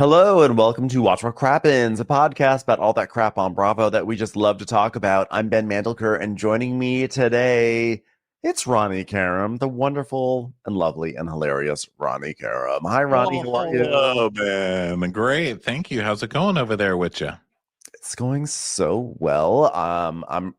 Hello and welcome to Watch What Crappens, a podcast about all that crap on Bravo that we just love to talk about. I'm Ben Mandelker, and joining me today, it's Ronnie Karam, the wonderful and lovely and hilarious Ronnie Karam. Hi, Ronnie. Oh, How are you? hello, Ben. Great. Thank you. How's it going over there with you? It's going so well.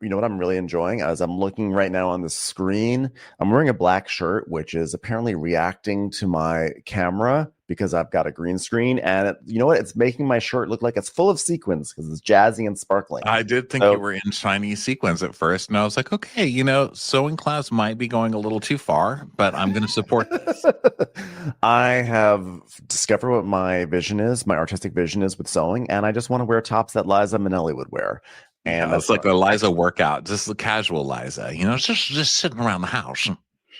You know what I'm really enjoying as I'm looking right now on the screen. I'm wearing a black shirt, which is apparently reacting to my camera because I've got a green screen, and you know what? It's making my shirt look like it's full of sequins because it's jazzy and sparkling. I did think you So were in shiny sequins at first, and I was like, okay, sewing class might be going a little too far, but I'm going to support this. I have discovered what my vision is, my artistic vision is with sewing, and I just want to wear tops that Liza Minnelli would wear. And Yeah, it's that's like a Liza workout, just the casual Liza, just sitting around the house.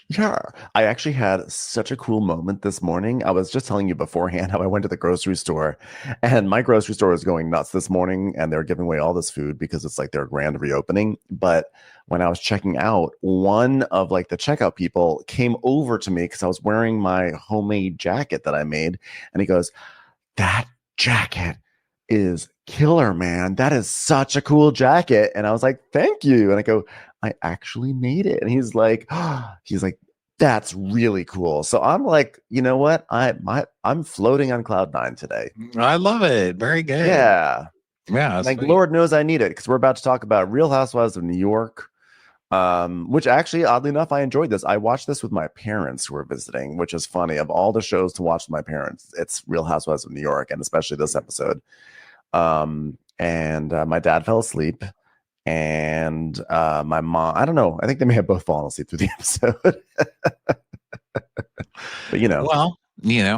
yeah. I actually had such a cool moment this morning. I was just telling you beforehand how I went to the grocery store, and my grocery store was going nuts this morning, and they're giving away all this food because it's like their grand reopening. But when I was checking out, one of like the checkout people came over to me because I was wearing my homemade jacket that I made, and he goes, "That jacket is killer, man. That is such a cool jacket." And I was like, "Thank you." And I go, "I actually made it." And he's like, "That's really cool." So I'm like, you know what? I'm floating on cloud nine today. I love it. Very good. Yeah. Yeah, Like sweet. Lord knows I need it because we're about to talk about Real Housewives of New York. Which actually, oddly enough, I enjoyed this. I watched this with my parents who were visiting, which is funny. Of all the shows to watch with my parents, it's Real Housewives of New York, and especially this episode. And my dad fell asleep, and my mom, I don't know, I think they may have both fallen asleep through the episode. But Well,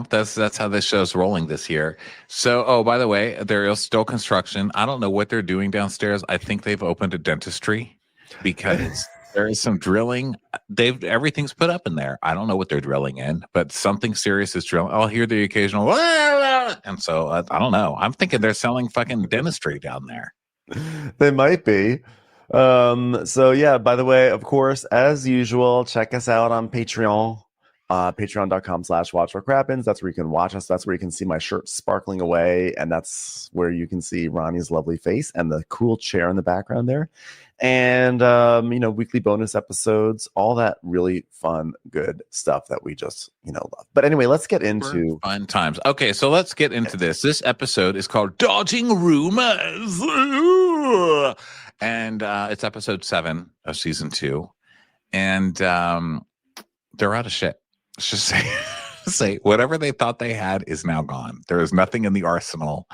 that's how this show's rolling this year. So, oh, by the way, there is still construction. I don't know what they're doing downstairs. I think they've opened a dentistry because there is some drilling. Everything's put up in there. I don't know what they're drilling in, but something serious is drilling. I'll hear the occasional, and so I don't know. I'm thinking they're selling fucking dentistry down there. they might be. So yeah, by the way, of course, as usual, check us out on Patreon. Patreon.com/watchforcrappens. That's where you can watch us. That's where you can see my shirt sparkling away, and that's where you can see Ronnie's lovely face and the cool chair in the background there. And weekly bonus episodes, all that really fun, good stuff that we just love. But anyway, let's get into fun times. Okay, so let's get into this. This episode is called Dodging Rumors. And it's episode 7 of season 2. And they're out of shit. Let's just say whatever they thought they had is now gone. There is nothing in the arsenal.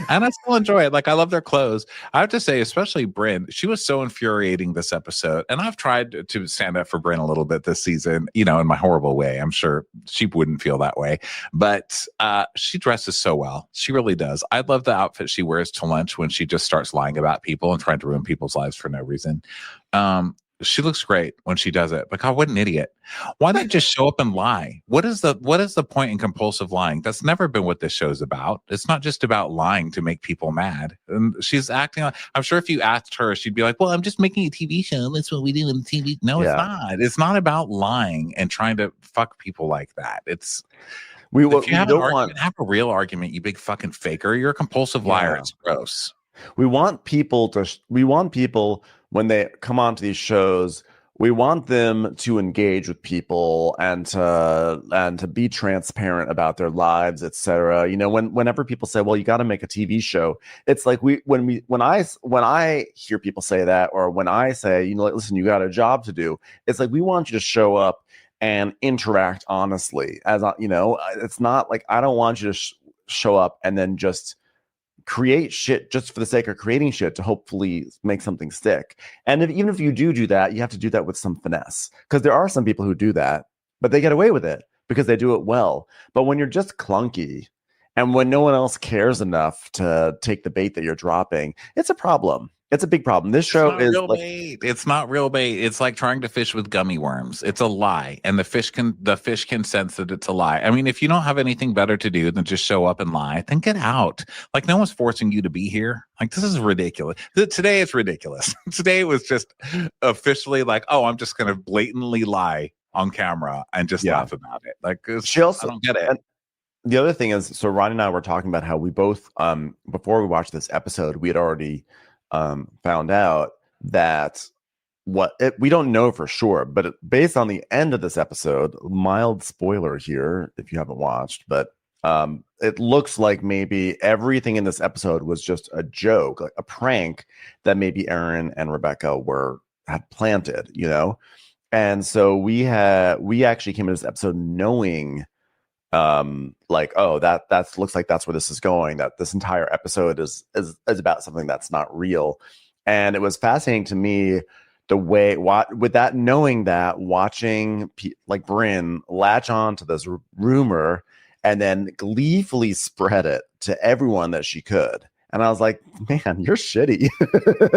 And I still enjoy it. Like, I love their clothes. I have to say, especially Brynn, she was so infuriating this episode. And I've tried to stand up for Brynn a little bit this season, in my horrible way. I'm sure she wouldn't feel that way. But she dresses so well. She really does. I love the outfit she wears to lunch when she just starts lying about people and trying to ruin people's lives for no reason. She looks great when she does it. But God, what an idiot. Why not just show up and lie? What is the point in compulsive lying? That's never been what this show's about. It's not just about lying to make people mad. And she's acting like, I'm sure if you asked her, she'd be like, well, I'm just making a TV show. That's what we do in TV. No, Yeah. it's not. It's not about lying and trying to fuck people like that. If you have have a real argument, you big fucking faker. You're a compulsive liar. It's gross. We want people when they come onto these shows, we want them to engage with people and to be transparent about their lives, etc. Whenever people say, well, you got to make a TV show, it's like when I hear people say that, or when I say, listen, you got a job to do, it's like we want you to show up and interact honestly. It's not like I don't want you to show up and then just create shit just for the sake of creating shit to hopefully make something stick. And even if you do that, you have to do that with some finesse, because there are some people who do that, but they get away with it because they do it well. But when you're just clunky and when no one else cares enough to take the bait that you're dropping, it's a problem. It's a big problem. This show is like, bait. It's not real bait. It's like trying to fish with gummy worms. It's a lie, and the fish can sense that it's a lie. I mean, if you don't have anything better to do than just show up and lie, then get out. Like, no one's forcing you to be here. Like, this is ridiculous. Today it's ridiculous. Today it was just officially like, oh, I'm just going to blatantly lie on camera and just laugh about it. Like, I don't get it. the other thing is, so Ronnie and I were talking about how we both, before we watched this episode, we had already found out that we don't know for sure, but based on the end of this episode, mild spoiler here if you haven't watched, but it looks like maybe everything in this episode was just a joke, like a prank that maybe Aaron and Rebecca had planted, you know. And so we actually came into this episode knowing like, oh, that looks like that's where this is going, that this entire episode is about something that's not real. And it was fascinating to me the way with that, knowing that, watching like Brynn latch on to this rumor and then gleefully spread it to everyone that she could. And I was like, man, you're shitty.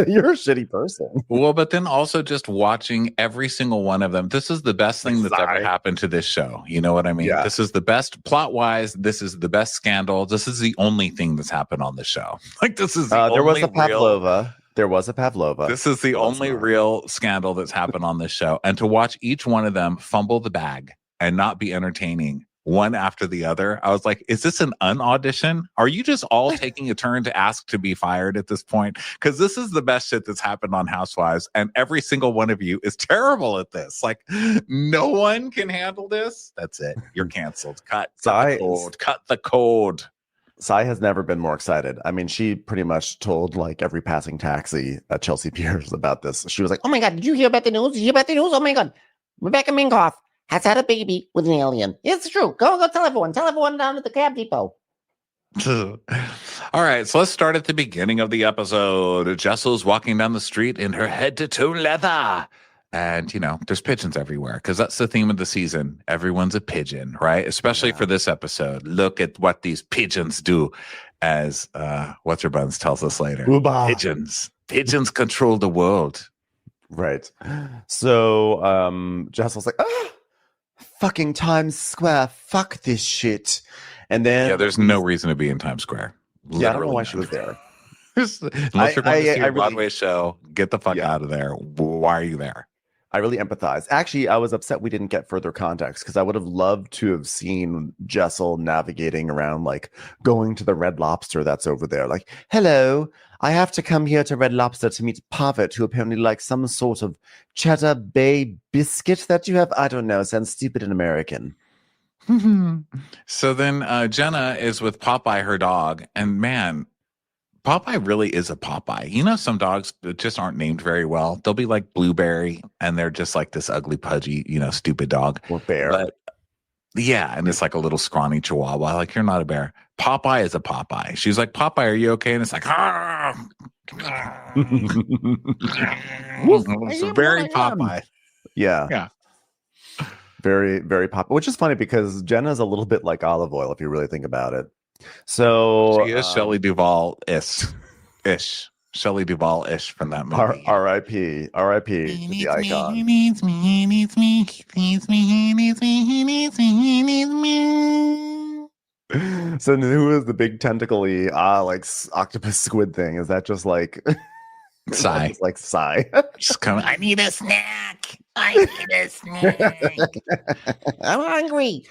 You're a shitty person. Well, but then also just watching every single one of them. This is the best thing that's ever happened to this show. You know what I mean? Yeah. This is the best plot-wise. This is the best scandal. This is the only thing that's happened on the show. Like, this is the there was a Pavlova. There was a Pavlova. This is the only real scandal that's happened on this show. And to watch each one of them fumble the bag and not be entertaining one after the other, I was like, is this an unaudition? Are you just all taking a turn to ask to be fired at this point? Because this is the best shit that's happened on Housewives, and every single one of you is terrible at this. Like, no one can handle this. That's it. You're canceled. Cut the code. Cut the code. Sai has never been more excited. I mean, she pretty much told like every passing taxi at Chelsea Piers about this. She was like, oh my God, did you hear about the news? Did you hear about the news? Oh my God. Rebecca Minkoff has had a baby with an alien. It's true. Go tell everyone. Tell everyone down at the cab depot. All right, so let's start at the beginning of the episode. Jessel's walking down the street in her head-to-toe leather. And, you know, there's pigeons everywhere because that's the theme of the season. Everyone's a pigeon, right? Especially for this episode. Look at what these pigeons do, as What's Her Buns tells us later. Ooba. Pigeons control the world. Right. So Jessel's like, fucking Times Square, fuck this shit. And then there's no reason to be in Times Square. Literally, I don't know why she was there. Unless you're going to see a Broadway show, get the fuck out of there. Why are you there? I really empathize. Actually, I was upset we didn't get further context because I would have loved to have seen Jessel navigating around, like going to the Red Lobster that's over there. Like, hello, I have to come here to Red Lobster to meet Parvati, who apparently likes some sort of Cheddar Bay biscuit that you have. I don't know. Sounds stupid and American. So then Jenna is with Popeye, her dog, and man, Popeye really is a Popeye. You know, some dogs just aren't named very well. They'll be like Blueberry, and they're just like this ugly, pudgy, you know, stupid dog. Or bear. But, yeah, and it's like a little scrawny chihuahua. Like, you're not a bear. Popeye is a Popeye. She's like, Popeye, are you okay? And it's like, it's very Popeye. Yeah. Very, very Popeye. Which is funny because Jenna's a little bit like olive oil if you really think about it. So she is Shelley Duvall-ish. Shelley Duvall-ish from that movie. R.I.P. R.I.P. to the icon. He needs me. He needs me. He needs me. He needs me. He needs me. He needs me. So who is the big tentacly like octopus squid thing? Is that just like Sai? Just like Sai. Just coming. I need a snack. I need a snack. I'm hungry.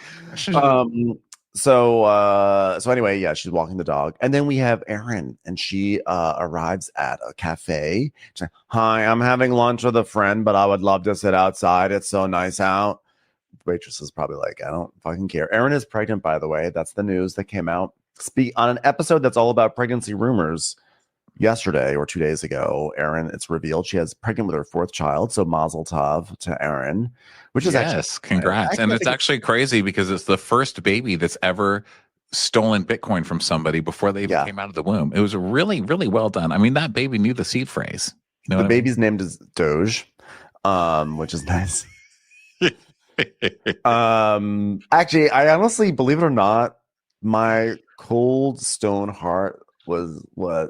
So anyway, yeah, she's walking the dog, and then we have Erin, and she arrives at a cafe. She's like, hi, I'm having lunch with a friend, but I would love to sit outside. It's so nice out. Waitress is probably like, I don't fucking care. Erin is pregnant, by the way. That's the news that came out. On an episode that's all about pregnancy rumors. Yesterday or 2 days ago, Erin, it's revealed she has pregnant with her fourth child. So mazel tov to Erin, which is actually congrats. And it's actually crazy because it's the first baby that's ever stolen Bitcoin from somebody before they even came out of the womb. It was really, really well done. I mean, that baby knew the seed phrase. You know, the baby's name is Doge, which is nice. Actually, I honestly, believe it or not, my cold stone heart was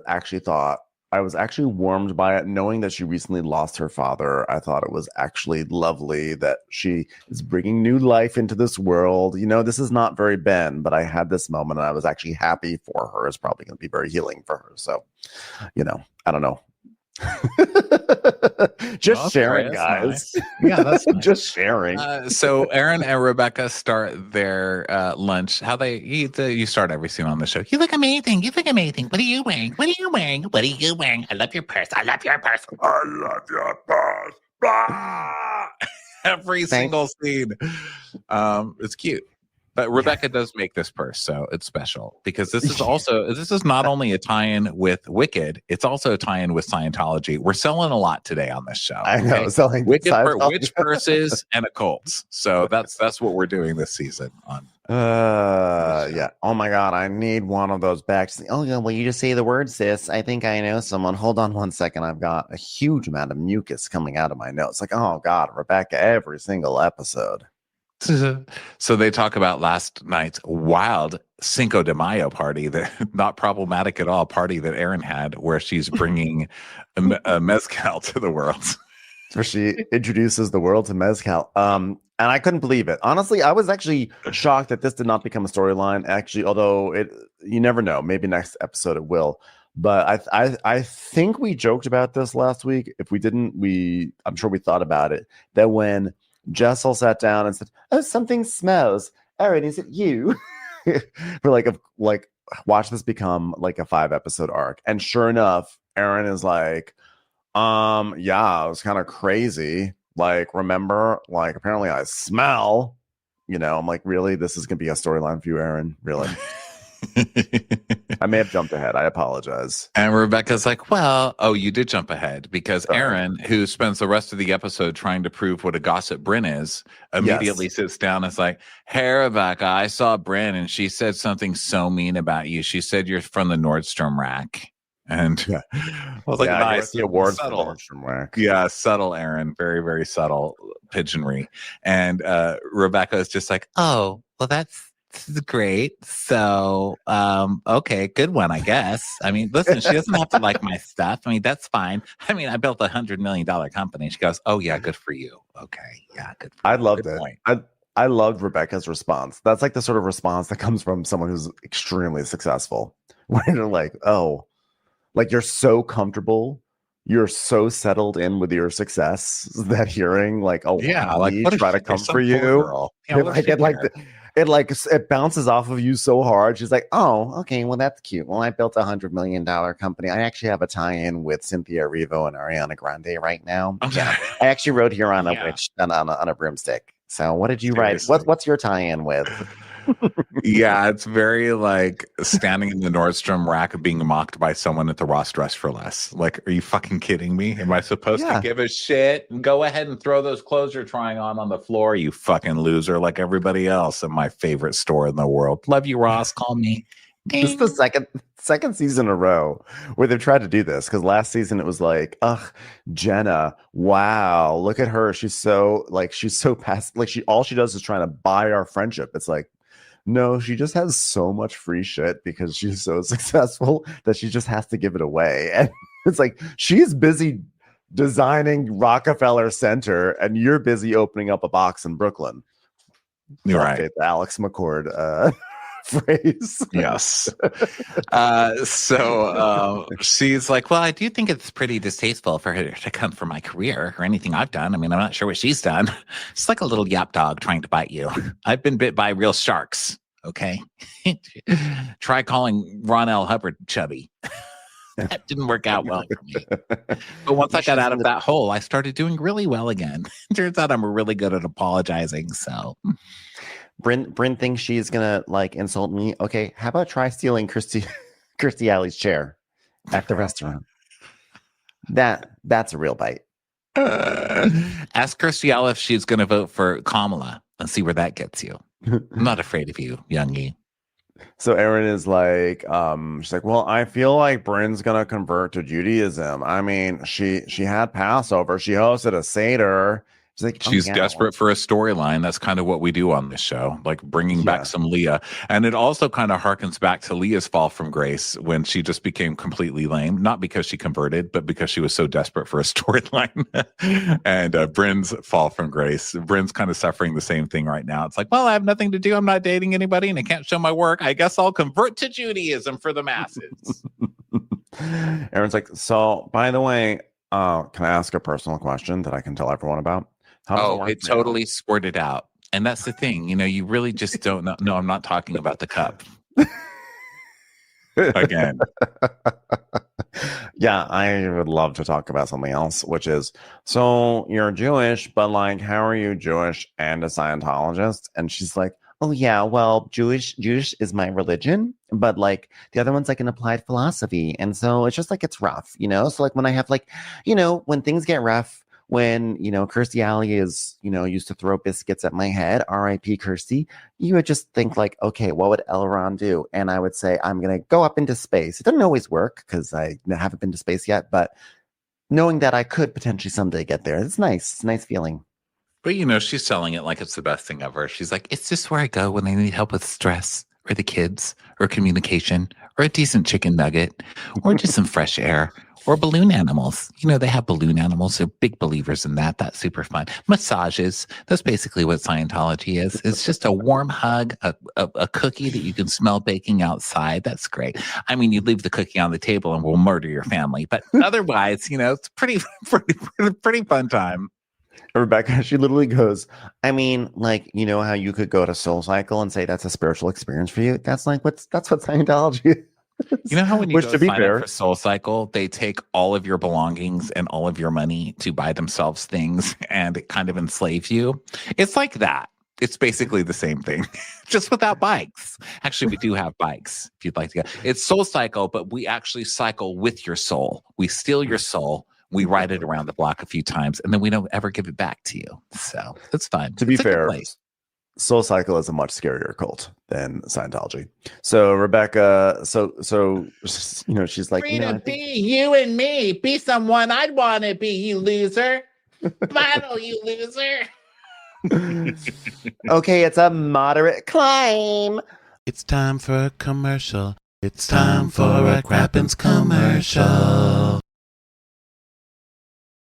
actually thought I was actually warmed by it, knowing that she recently lost her father. I thought it was actually lovely that she is bringing new life into this world. You know, this is not very Ben, but I had this moment and I was actually happy for her. It's probably going to be very healing for her. So, you know, I don't know. Just Oh, sharing, that's guys. nice. Yeah, that's nice. Just sharing. So Aaron and Rebecca start their lunch. How you start every scene on the show. You look amazing. You look amazing. What are you wearing? What are you wearing? What are you wearing? I love your purse. I love your purse. I love your purse. Ah! Every single scene. It's cute. But Rebecca does make this purse, so it's special because this is not only a tie-in with Wicked, it's also a tie-in with Scientology. We're selling a a lot today on this show. I know, selling Wicked witch purses and occults. So that's what we're doing this season on. Yeah. Oh my God, I need one of those bags. Oh yeah, well, you just say the word, sis. I think I know someone. Hold on one second. I've got a huge amount of mucus coming out of my nose. Like, oh God, Rebecca, every single episode. So they talk about last night's wild Cinco de Mayo party, that not problematic at all party that Erin had, where she's bringing a mezcal to the world. So she introduces the world to mezcal. And I couldn't believe it. Honestly, I was actually shocked that this did not become a storyline. Actually, although you never know. Maybe next episode it will. But I think we joked about this last week. If we didn't, I'm sure we thought about it. That when Jessel sat down and said, "Oh, something smells. Erin, is it you?" We're like, watch this become like a 5-episode arc. And sure enough, Erin is like, yeah, it was kind of crazy. Like, remember, like, apparently I smell. I'm like, really? This is gonna be a storyline for you, Erin? Really? I may have jumped ahead. I apologize. And Rebecca's like, well, you did jump ahead because Erin, who spends the rest of the episode trying to prove what a gossip Bryn is, immediately sits down and is like, hey, Rebecca, I saw Bryn and she said something so mean about you. She said you're from the Nordstrom rack. And I was like, nice. The awards subtle. for Nordstrom rack. Yeah, subtle, Erin. Very, very subtle pigeonry. And Rebecca is just like, oh, well, that's great. So, okay, good one, I guess. I mean, listen, she doesn't have to like my stuff. I mean, that's fine. I mean, I built $100 million company. She goes, oh yeah, good for you. Okay, yeah, good. For I you. loved Good it. point. I loved Rebecca's response. That's like the sort of response that comes from someone who's extremely successful. When you're like, oh, like you're so comfortable. You're so settled in with your success that hearing like, oh, yeah, like what try to come for you. It bounces off of you so hard. She's like, oh, okay, well, that's cute. Well, I built $100 million company. I actually have a tie-in with Cynthia Erivo and Ariana Grande right now. Yeah, I actually rode here on a witch on a broomstick. So what did you write? What's your tie-in with? Yeah, it's very like standing in the Nordstrom rack being mocked by someone at the Ross Dress for Less. Like, are you fucking kidding me? Am I supposed to give a shit and go ahead and throw those clothes you're trying on the floor, you fucking loser, like everybody else in my favorite store in the world? Love you, Ross. Call me. Ding. This is the second season in a row where they've tried to do this, because last season it was like, ugh, Jenna, wow, look at her. She's so passive. Like all she does is trying to buy our friendship. It's like, no, she just has so much free shit because she's so successful that she just has to give it away. And it's like, she's busy designing Rockefeller Center and you're busy opening up a box in Brooklyn. You're right. The Alex McCord phrase. Yes. So she's like, well, I do think it's pretty distasteful for her to come for my career or anything I've done. I mean, I'm not sure what she's done. It's like a little yap dog trying to bite you. I've been bit by real sharks. Okay. Try calling Ron L. Hubbard chubby. That didn't work out well for me. But once I got out of that hole, I started doing really well again. Turns out I'm really good at apologizing. So Bryn thinks she's gonna like insult me. Okay, how about try stealing Kirstie Alley's chair at the restaurant? That's a real bite. Ask Kirstie Alley if she's gonna vote for Kamala and see where that gets you. I'm not afraid of you, youngie. So Erin is like, she's like, well, I feel like Bryn's gonna convert to Judaism. I mean, she had Passover. She hosted a Seder. She's like, she's desperate for a storyline. That's kind of what we do on this show, like bringing back some Leah. And it also kind of harkens back to Leah's fall from grace when she just became completely lame, not because she converted, but because she was so desperate for a storyline. And Bryn's fall from grace. Bryn's kind of suffering the same thing right now. It's like, well, I have nothing to do. I'm not dating anybody and I can't show my work. I guess I'll convert to Judaism for the masses. Erin's like, so by the way, Can I ask a personal question that I can tell everyone about? How does it Oh, work it for you? totally squirted out. And that's the thing. You really just don't know. No, I'm not talking about the cup. Again. Yeah, I would love to talk about something else, which is, so you're Jewish, but like, how are you Jewish and a Scientologist? And she's like, oh yeah, well, Jewish is my religion, but like the other one's like an applied philosophy. And so it's just like it's rough, you know? So like when I have like, when things get rough, when, Kirstie Alley is, used to throw biscuits at my head, R.I.P. Kirstie, you would just think like, okay, what would Elron do? And I would say, I'm going to go up into space. It doesn't always work because I haven't been to space yet, but knowing that I could potentially someday get there, it's nice. It's a nice feeling. But she's selling it like it's the best thing ever. She's like, it's just where I go when I need help with stress or the kids or communication or a decent chicken nugget or just some fresh air or balloon animals. They have balloon animals. They're big believers in that. That's super fun. Massages. That's basically what Scientology is. It's just a warm hug, a cookie that you can smell baking outside. That's great. I mean, you leave the cookie on the table and we'll murder your family. But otherwise, it's pretty fun time. Rebecca, she literally goes, I mean, like, how you could go to Soul Cycle and say that's a spiritual experience for you? That's what Scientology is. You know how when you Which, go to be sign fair, up for Soul Cycle, they take all of your belongings and all of your money to buy themselves things and it kind of enslave you? It's like that. It's basically the same thing, just without bikes. Actually, we do have bikes if you'd like to go. It's Soul Cycle, but we actually cycle with your soul. We steal your soul. We ride it around the block a few times, and then we don't ever give it back to you. So it's fun. To be fair, Soul Cycle is a much scarier cult than Scientology. So Rebecca, she's like, Freedom, be you and me. Be someone I'd want to be, you loser. Battle, you loser. Okay, it's a moderate climb. It's time for a commercial. It's time for a Crappens commercial.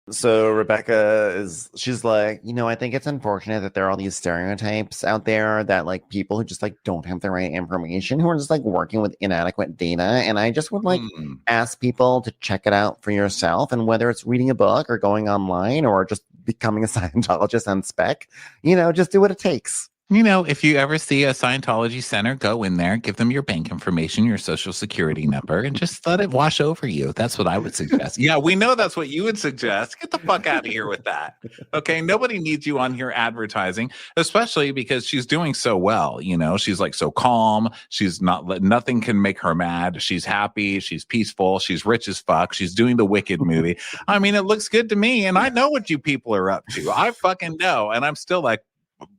So Rebecca she's like, I think it's unfortunate that there are all these stereotypes out there that like people who just like don't have the right information, who are just like working with inadequate data. And I just would like ask people to check it out for yourself. And whether it's reading a book or going online or just becoming a Scientologist on spec, just do what it takes. If you ever see a Scientology center, go in there, give them your bank information, your social security number, and just let it wash over you. That's what I would suggest. Yeah, we know that's what you would suggest. Get the fuck out of here with that. Okay, nobody needs you on here advertising, especially because she's doing so well. She's like so calm. She's nothing can make her mad. She's happy. She's peaceful. She's rich as fuck. She's doing the Wicked movie. I mean, it looks good to me, and I know what you people are up to. I fucking know, and I'm still like,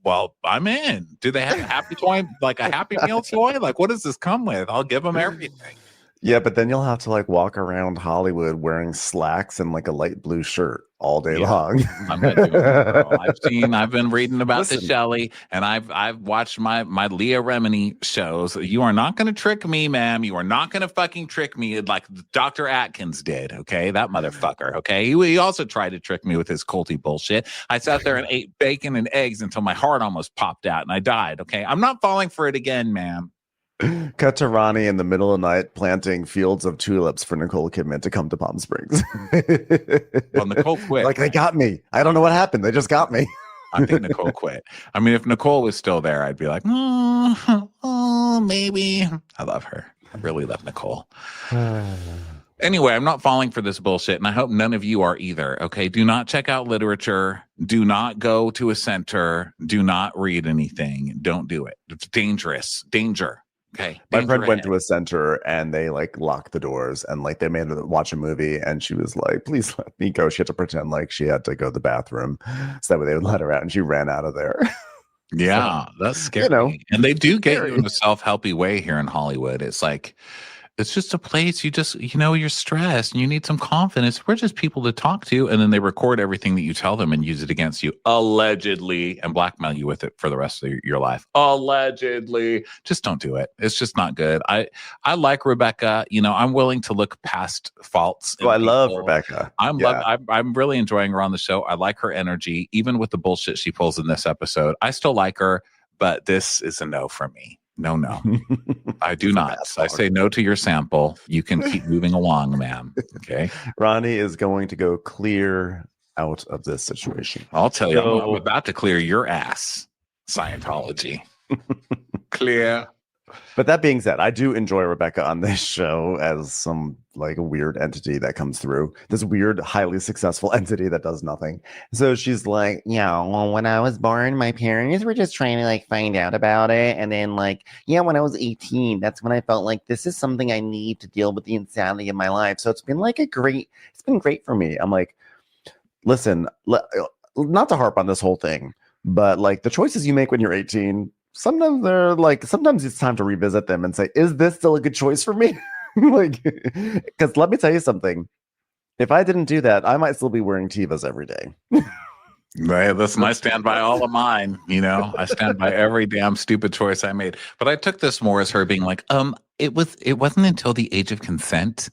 well, I'm in. Do they have a happy toy, like a Happy Meal toy? Like, what does this come with? I'll give them everything. Yeah, but then you'll have to like walk around Hollywood wearing slacks and like a light blue shirt all day long. I'm not doing it, I've been reading about the Shelley, and I've watched my Leah Remini shows. You are not going to trick me, ma'am. You are not going to fucking trick me like Dr. Atkins did. Okay, that motherfucker. Okay, he also tried to trick me with his culty bullshit. I sat there and ate bacon and eggs until my heart almost popped out and I died. Okay, I'm not falling for it again, ma'am. Cut to RHONY in the middle of the night planting fields of tulips for Nicole Kidman to come to Palm Springs. Well, Nicole quit. Like, they got me. I don't know what happened. They just got me. I think Nicole quit. I mean, if Nicole was still there, I'd be like, oh, maybe. I love her. I really love Nicole. Anyway, I'm not falling for this bullshit, and I hope none of you are either. Okay, do not check out literature. Do not go to a center. Do not read anything. Don't do it. It's dangerous. Danger. Okay. My friend went to a center and they like locked the doors and like they made her watch a movie and she was like, please let me go. She had to pretend like she had to go to the bathroom so that they would let her out, and she ran out of there. Yeah, that's scary. And they do get you in a self-helpy way here in Hollywood. It's like, it's just a place you're stressed and you need some confidence. We're just people to talk to. And then they record everything that you tell them and use it against you, allegedly, and blackmail you with it for the rest of your life. Allegedly. Just don't do it. It's just not good. I like Rebecca. I'm willing to look past faults. Oh, I love Rebecca. I'm really enjoying her on the show. I like her energy, even with the bullshit she pulls in this episode. I still like her, but this is a no for me. No. I do not. I say no to your sample. You can keep moving along, ma'am. Okay. Ronnie is going to go clear out of this situation. I'll tell you, I'm about to clear your ass, Scientology. Clear. But that being said, I do enjoy Rebecca on this show as some like a weird entity that comes through. This weird, highly successful entity that does nothing. So she's like, Yeah, well, when I was born, my parents were just trying to like find out about it. And then like, yeah, when I was 18, that's when I felt like this is something I need to deal with the insanity of my life. So it's been like it's been great for me. I'm like, listen, not to harp on this whole thing, but like the choices you make when you're 18, sometimes it's time to revisit them and say, is this still a good choice for me? Like, because let me tell you something. If I didn't do that, I might still be wearing Tevas every day. Right, listen, I stand by all of mine. I stand by every damn stupid choice I made. But I took this more as her being like, it wasn't until the age of consent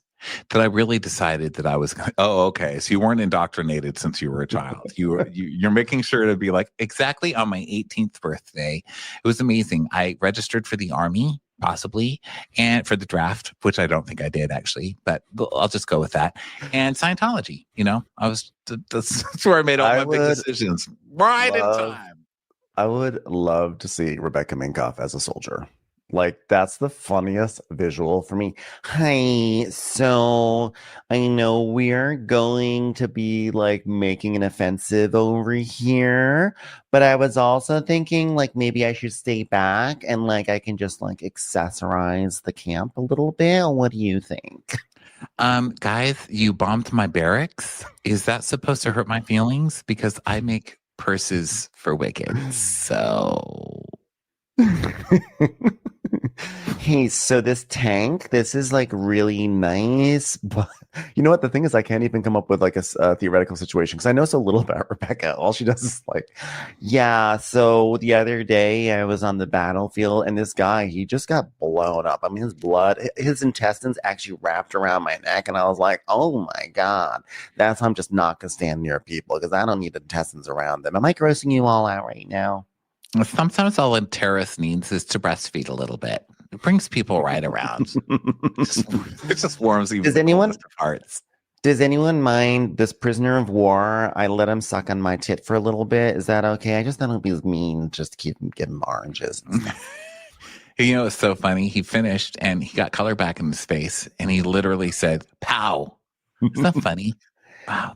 that I really decided that I was. Oh, okay. So you weren't indoctrinated since you were a child. You're making sure to be like, exactly on my 18th birthday. It was amazing. I registered for the Army, possibly, and for the draft, which I don't think I did actually, but I'll just go with that. And Scientology. That's where I made all my big decisions right in time. I would love to see Rebecca Minkoff as a soldier. Like, that's the funniest visual for me. Hi, so I know we're going to be like making an offensive over here, but I was also thinking like maybe I should stay back and like I can just like accessorize the camp a little bit. What do you think? Guys, you bombed my barracks. Is that supposed to hurt my feelings? Because I make purses for wickets, so... Hey, so this tank, this is like really nice, but you know what? The thing is, I can't even come up with like a theoretical situation because I know so little about Rebecca. All she does is like, yeah. So the other day I was on the battlefield and this guy, he just got blown up. I mean, his intestines actually wrapped around my neck. And I was like, oh my God, that's why I'm just not going to stand near people because I don't need intestines around them. Am I grossing you all out right now? Sometimes all a terrorist needs is to breastfeed a little bit. It brings people right around. It just warms even the hearts. Does anyone mind this prisoner of war? I let him suck on my tit for a little bit. Is that okay? I just thought it would be mean just to give him oranges. It's so funny. He finished and he got color back in his face and he literally said, "Pow." Isn't that funny? Wow.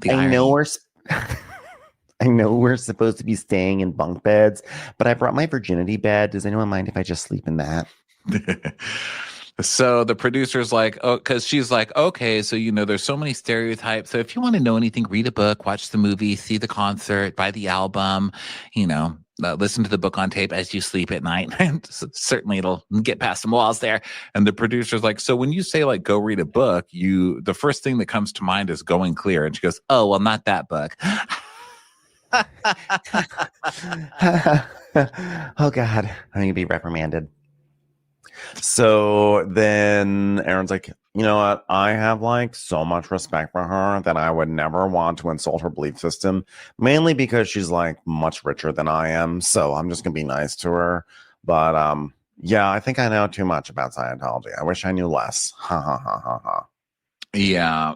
I know we're supposed to be staying in bunk beds, but I brought my virginity bed. Does anyone mind if I just sleep in that? So the producer's like, oh, because she's like, okay, so there's so many stereotypes. So if you want to know anything, read a book, watch the movie, see the concert, buy the album, listen to the book on tape as you sleep at night. And certainly it'll get past some walls there. And the producer's like, so when you say like go read a book, the first thing that comes to mind is Going Clear. And she goes, oh, well, not that book. Oh God, I'm gonna be reprimanded. So then Aaron's like, you know what? I have like so much respect for her that I would never want to insult her belief system, mainly because she's like much richer than I am. So I'm just gonna be nice to her. But yeah, I think I know too much about Scientology. I wish I knew less. Ha ha ha ha ha. Yeah.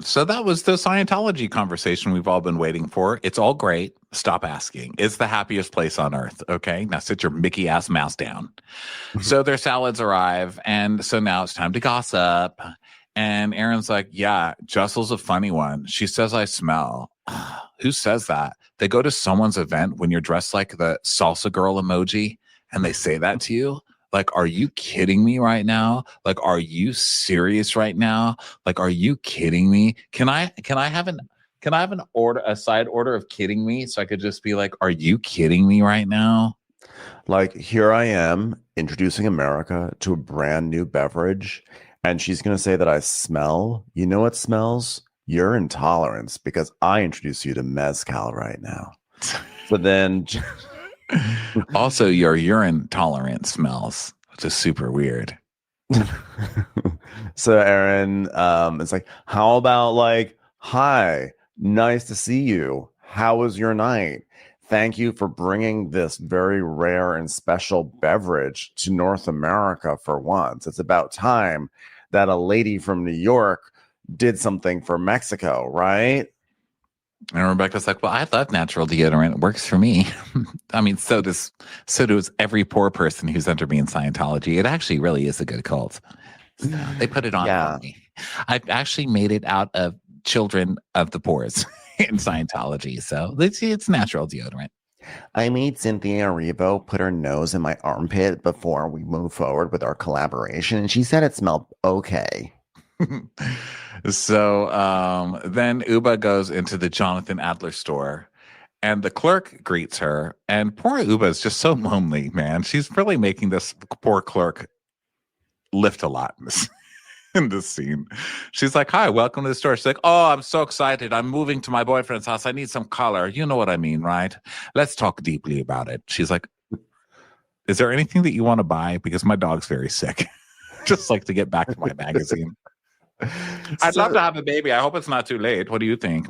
So that was the Scientology conversation we've all been waiting for. It's all great. Stop asking. It's the happiest place on earth. Okay. Now sit your Mickey ass mouse down. So their salads arrive. And so now it's time to gossip. And Aaron's like, yeah, Jessel's a funny one. She says, I smell. Who says that? They go to someone's event when you're dressed like the salsa girl emoji and they say that to you. Like, are you kidding me right now? Like, are you serious right now? Like, are you kidding me? Can I have a side order of kidding me? So I could just be like, are you kidding me right now? Like, here I am introducing America to a brand new beverage. And she's going to say that I smell. You know what smells? Your intolerance, because I introduce you to mezcal right now. So then... Also, your urine tolerance smells, which is super weird. So Aaron is like, how about like, hi, nice to see you. How was your night? thank you for bringing this very rare and special beverage to North America for once. It's about time that a lady from New York did something for Mexico, right? And Rebecca's like, well, I love natural deodorant. It works for me. I mean, so does every poor person who's under me in Scientology. It actually really is a good cult. So they put it on for me. I've actually made it out of children of the poor in Scientology. So it's natural deodorant. I made Cynthia Erivo put her nose in my armpit before we move forward with our collaboration, and she said it smelled okay. So then Uba goes into the Jonathan Adler store, and the clerk greets her. And poor Uba is just so lonely, man. She's really making this poor clerk lift a lot in this scene. She's like, hi, welcome to the store. She's like, oh, I'm so excited. I'm moving to my boyfriend's house. I need some color. You know what I mean, right? Let's talk deeply about it. She's like, is there anything that you want to buy? Because my dog's very sick. Just like to get back to my magazine. I'd love to have a baby. I hope it's not too late. What do you think?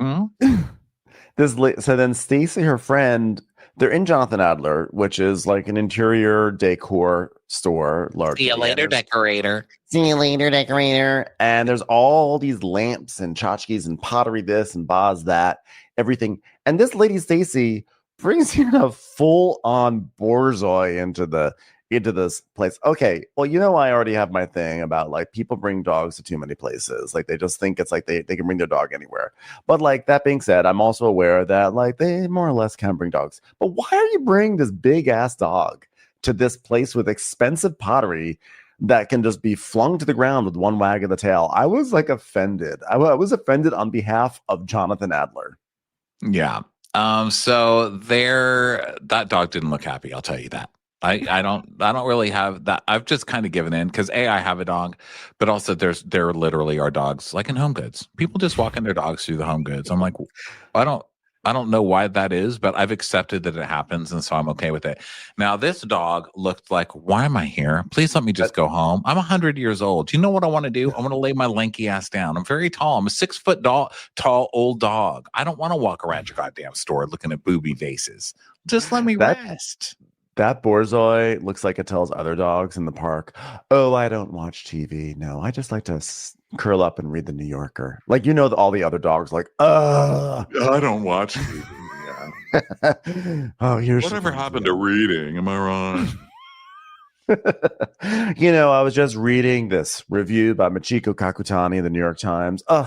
So then Stacy, her friend, they're in Jonathan Adler, which is like an interior decor store. See you later, decorator. See you later, decorator. And there's all these lamps and tchotchkes and pottery this and vase that, everything. And this lady Stacy brings in a full-on borzoi into this place. Okay, well, I already have my thing about like people bring dogs to too many places. Like they just think it's like they can bring their dog anywhere. But like that being said, I'm also aware that like they more or less can bring dogs. But why are you bringing this big ass dog to this place with expensive pottery that can just be flung to the ground with one wag of the tail? I was like offended. I was offended on behalf of Jonathan Adler. Yeah. So that dog didn't look happy. I'll tell you that. I don't really have that. I've just kind of given in because I have a dog, but also there literally are dogs like in Home Goods. People just walking their dogs through the Home Goods. I'm like, I don't know why that is, but I've accepted that it happens, and so I'm okay with it. Now, this dog looked like, why am I here? Please let me just go home. I'm 100 years old. Do you know what I want to do? I want to lay my lanky ass down. I'm very tall. I'm a 6 foot tall old dog. I don't want to walk around your goddamn store looking at booby vases. Just let me rest. That borzoi looks like it tells other dogs in the park, oh, I don't watch TV. No, I just like to curl up and read the New Yorker. Like, all the other dogs like, I don't watch TV. Yeah. Oh, here's whatever happened to reading. Am I wrong? I was just reading this review by Michiko Kakutani in the New York Times. I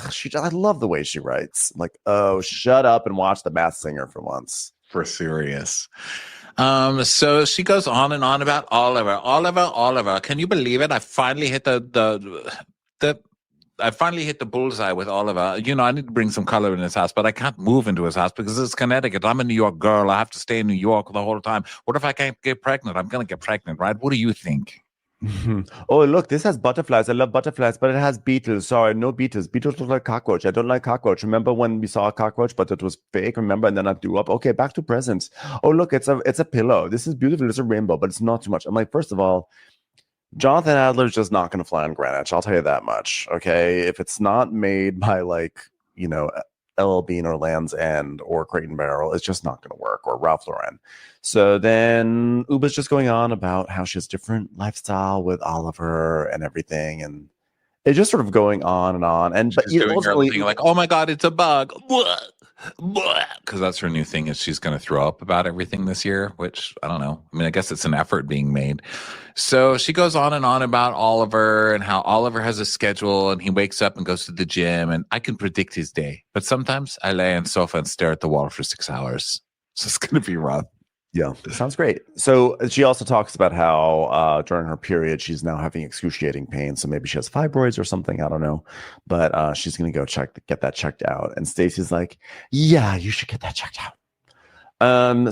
love the way she writes. Like, oh, shut up and watch The Masked Singer for once. For serious. So she goes on and on about Oliver. Can you believe it? I finally hit I finally hit the bullseye with Oliver. I need to bring some color in his house, but I can't move into his house because it's Connecticut. I'm a New York girl. I have to stay in New York the whole time. What if I can't get pregnant? I'm going to get pregnant, right? What do you think? Oh, look, this has butterflies. I love butterflies, but it has beetles. Sorry, no beetles. Beetles look like cockroach. I don't like cockroach. Remember when we saw a cockroach, but it was fake? Remember? And then I threw up. Okay, back to presents. Oh, look, it's a pillow. This is beautiful. It's a rainbow, but it's not too much. I'm like, first of all, Jonathan Adler's just not going to fly on Greenwich. I'll tell you that much. Okay, if it's not made by like LL Bean or Land's End or Crate and Barrel, it's just not going to work, or Ralph Lauren. So then Uba's just going on about how she has different lifestyle with Oliver and everything, and it's just sort of going on and on. And she's doing her thing like, oh my god, it's a bug, because that's her new thing, is she's going to throw up about everything this year, which I don't know. I mean, I guess it's an effort being made. So she goes on and on about Oliver and how Oliver has a schedule and he wakes up and goes to the gym, and I can predict his day, but sometimes I lay on the sofa and stare at the wall for 6 hours. So it's going to be rough. Yeah, sounds great. So she also talks about how during her period, she's now having excruciating pain. So maybe she has fibroids or something. I don't know. But she's going to go get that checked out. And Stacey's like, yeah, you should get that checked out.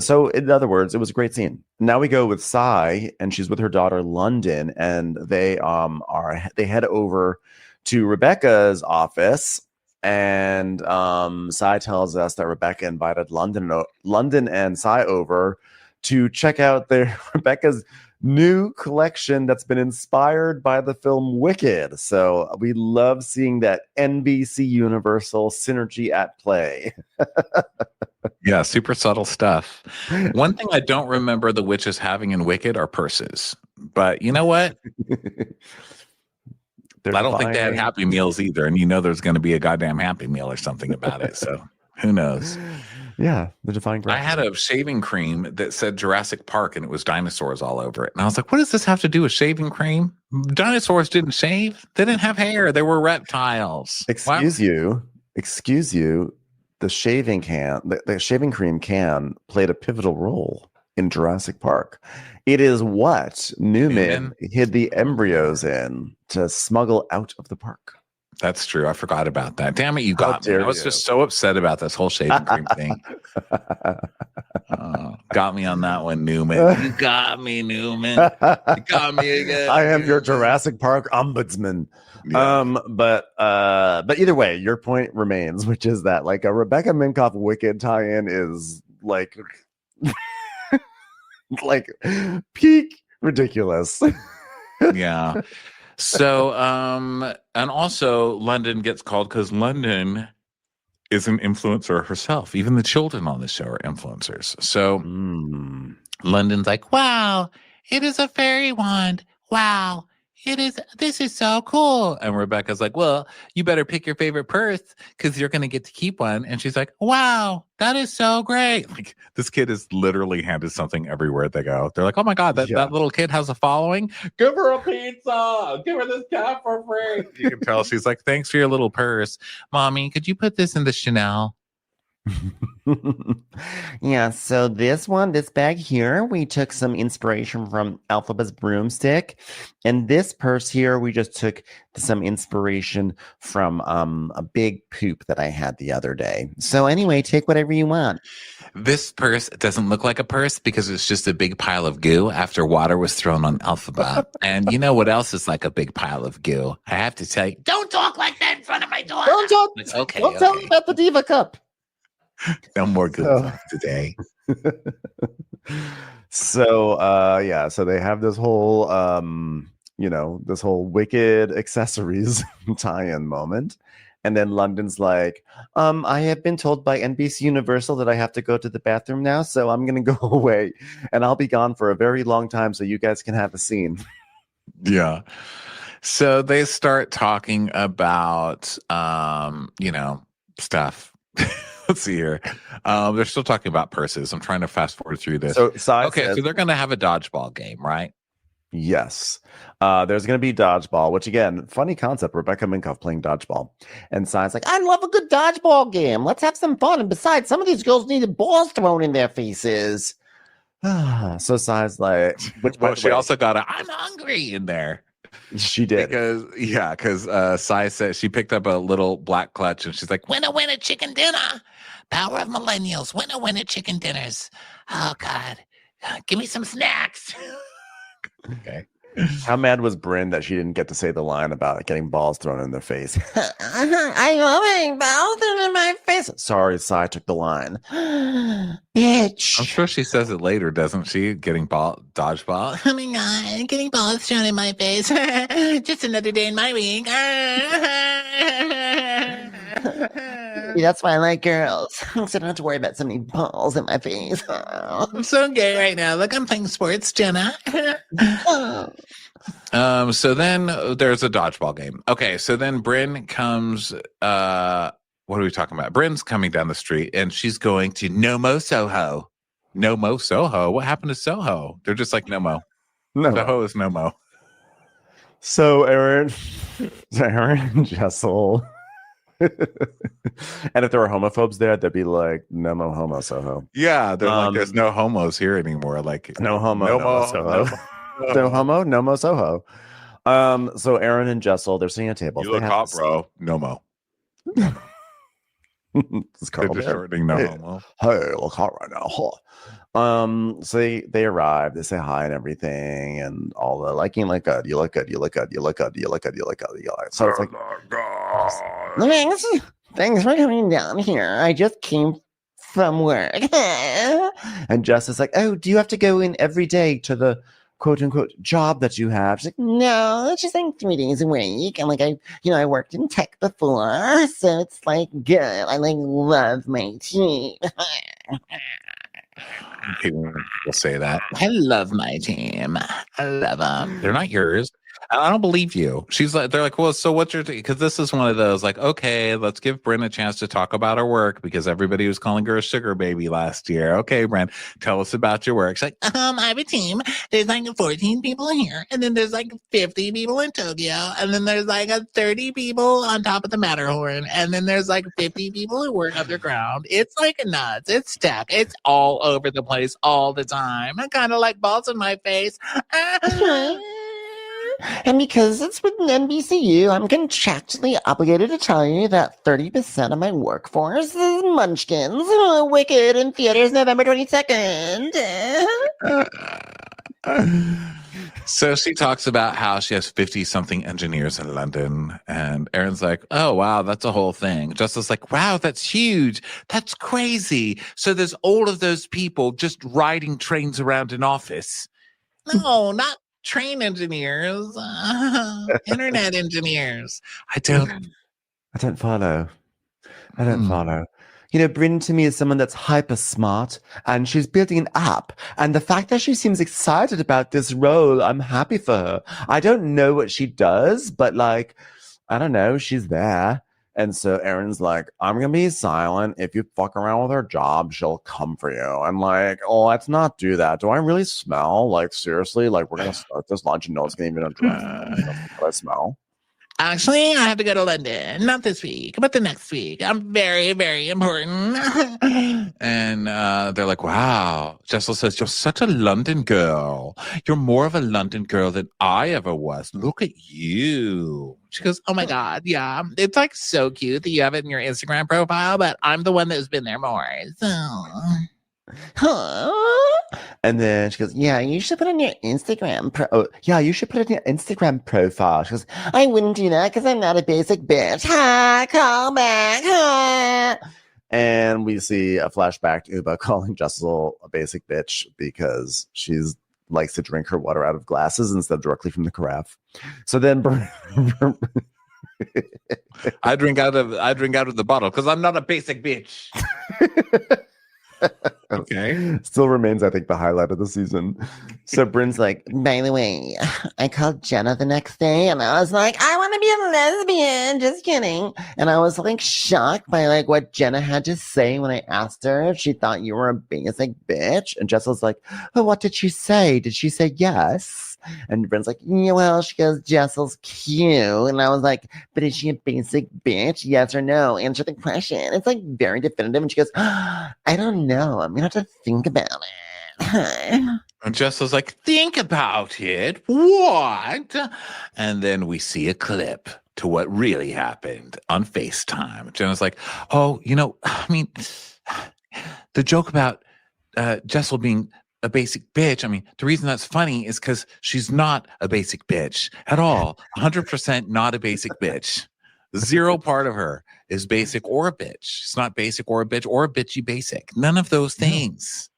So in other words, it was a great scene. Now we go with Sai, and she's with her daughter London, and they head over to Rebecca's office. And Sai tells us that Rebecca invited London and Sai over to check out Rebecca's new collection that's been inspired by the film Wicked. So we love seeing that NBC Universal synergy at play. Yeah, super subtle stuff. One thing I don't remember the witches having in Wicked are purses. But you know what? I don't think they had Happy Meals either. And you know there's going to be a goddamn Happy Meal or something about it. So who knows? Yeah, the defying I had a shaving cream that said Jurassic Park and it was dinosaurs all over it. And I was like, what does this have to do with shaving cream? Dinosaurs didn't shave. They didn't have hair. They were reptiles. Excuse you. The shaving cream can played a pivotal role in Jurassic Park. It is what Newman hid the embryos in to smuggle out of the park. That's true. I forgot about that. Damn it, you got me. I was just so upset about this whole shaving cream thing. Got me on that one, Newman. You got me, Newman. You got me again. I am your Jurassic Park ombudsman. Yeah. But either way, your point remains, which is that like a Rebecca Minkoff Wicked tie-in is like like peak ridiculous. Yeah. So, and also London gets called because London is an influencer herself. Even the children on the show are influencers. So London's like, wow, it is a fairy wand. Wow. This is so cool. And Rebecca's like, well, you better pick your favorite purse because you're going to get to keep one. And she's like, wow, that is so great. Like this kid is literally handed something everywhere they go. They're like, oh my God, that little kid has a following. Give her a pizza. Give her this cat for free. You can tell she's like, thanks for your little purse. Mommy, could you put this in the Chanel? Yeah, so this bag here, we took some inspiration from Alphaba's broomstick, and this purse here, we just took some inspiration from a big poop that I had the other day. So anyway, take whatever you want. This purse doesn't look like a purse because it's just a big pile of goo after water was thrown on Alphaba. And you know what else is like a big pile of goo? I have to tell you, don't talk like that in front of my daughter. Don't talk. Okay, don't tell me about the Diva Cup. No more good today. So they have this whole this whole Wicked accessories tie-in moment. And then London's like, I have been told by NBC Universal that I have to go to the bathroom now, so I'm gonna go away and I'll be gone for a very long time so you guys can have a scene. Yeah. So they start talking about stuff. Let's see here. They're still talking about purses. I'm trying to fast forward through this. So so they're going to have a dodgeball game, right? Yes. There's going to be dodgeball, which again, funny concept. Rebecca Minkoff playing dodgeball. And Sai's like, I love a good dodgeball game. Let's have some fun. And besides, some of these girls needed balls thrown in their faces. So Sai's like, she also got I'm hungry in there. She did. Because Sai said she picked up a little black clutch and she's like, winner, chicken dinner. Power of millennials. Winner, chicken dinners. Oh, God. Give me some snacks. Okay. How mad was Bryn that she didn't get to say the line about getting balls thrown in their face? I love getting balls thrown in my face. Sorry, Sai took the line. Bitch. I'm sure she says it later, doesn't she? Getting dodgeball. Oh my God, getting balls thrown in my face. Just another day in my week. That's why I like girls. So I don't have to worry about so many balls in my face. I'm so gay right now. Look, I'm playing sports, Jenna. So then there's a dodgeball game. Okay, so then Bryn comes. What are we talking about? Bryn's coming down the street and she's going to NoHo Soho. NoHo Soho. What happened to Soho? They're just like NoHo. Soho is NoHo. So Aaron and Jessel. And if there were homophobes there, they'd be like, no mo homo Soho. Yeah, they're like, there's no homos here anymore. Like, no homo, no mo Soho. No homo, no mo Soho. So Aaron and Jessel, they're sitting at a table. You look hot, bro. No mo. It's They're just shortening no homo. Hey, look hot right now. Huh. So they arrive, they say hi and everything, and all the like, you look good, you look good, you look good, you look good, you look good, you look good, you look good. So it's like, thanks for coming down here. I just came from work. And Jess is like, oh, do you have to go in every day to the quote unquote job that you have? She's like, no, it's just like 3 days a week. And like I worked in tech before, so it's like good. I like love my team. People say that. I love my team. I love them. They're not yours. And I don't believe you. She's like, they're like, well, so what's your, because this is one of those like, okay, let's give Bryn a chance to talk about her work because everybody was calling her a sugar baby last year. Okay, Bryn, tell us about your work. She's like, I have a team. There's like 14 people here, and then there's like 50 people in Tokyo, and then there's like 30 people on top of the Matterhorn, and then there's like 50 people who work underground. It's like nuts. It's tech. It's all over the place all the time. I kind of like balls in my face. And because it's with NBCU, I'm contractually obligated to tell you that 30% of my workforce is Munchkins. Wicked in theaters November 22nd. so she talks about how she has 50-something engineers in London. And Aaron's like, oh, wow, that's a whole thing. Justice's like, wow, that's huge. That's crazy. So there's all of those people just riding trains around an office. No, not train engineers, internet engineers. I don't follow. I don't follow. You know, Bryn to me is someone that's hyper smart and she's building an app. And the fact that she seems excited about this role, I'm happy for her. I don't know what she does, but like, I don't know, she's there. And so Aaron's like, I'm going to be silent. If you fuck around with her job, she'll come for you. I'm like, oh, let's not do that. Do I really smell? Like, seriously? Like, we're going to start this lunch and no one's going to even address what I smell? Actually, I have to go to London. Not this week, but the next week. I'm very, very important. And they're like, wow. Jessel says, you're such a London girl. You're more of a London girl than I ever was. Look at you. She goes, oh my God, yeah. It's like so cute that you have it in your Instagram profile, but I'm the one that's been there more. So... And then she goes, yeah, you should put it in your Instagram. You should put it in your Instagram profile. She goes, I wouldn't do that because I'm not a basic bitch. Ha, call back. Ha. And we see a flashback to Uba calling Jessel a basic bitch because she's likes to drink her water out of glasses instead of directly from the carafe. So then I drink out of the bottle because I'm not a basic bitch. Okay. Still remains, I think, the highlight of the season. So Bryn's like, by the way, I called Jenna the next day and I was like, I want to be a lesbian. Just kidding. And I was like shocked by like what Jenna had to say when I asked her if she thought you were a basic bitch. And Jessel's like, oh, what did she say? Did she say yes? And Bryn's like, yeah, well, she goes, Jessel's cute. And I was like, but is she a basic bitch? Yes or no? Answer the question. It's like very definitive. And she goes, I don't know. I'm going to have to think about it. And Jessel's like, think about it. What? And then we see a clip to what really happened on FaceTime. Jenna's like, oh, you know, I mean, the joke about Jessel being a basic bitch. I mean, the reason that's funny is because she's not a basic bitch at all. 100% not a basic bitch. Zero part of her is basic or a bitch. She's not basic or a bitch or a bitchy basic. None of those things.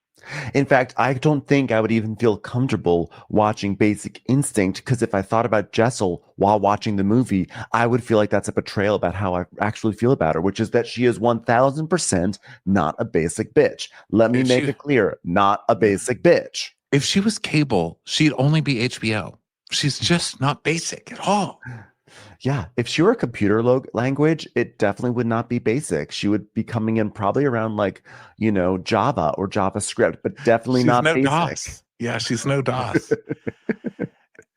In fact, I don't think I would even feel comfortable watching Basic Instinct because if I thought about Jessel while watching the movie, I would feel like that's a betrayal about how I actually feel about her, which is that she is 1000% not a basic bitch. Let me make it clear, not a basic bitch. If she was cable, she'd only be HBO. She's just not basic at all. Yeah, if she were a computer language, it definitely would not be basic. She would be coming in probably around like, you know, Java or JavaScript, but definitely she's not no basic. DOS. Yeah, she's no DOS.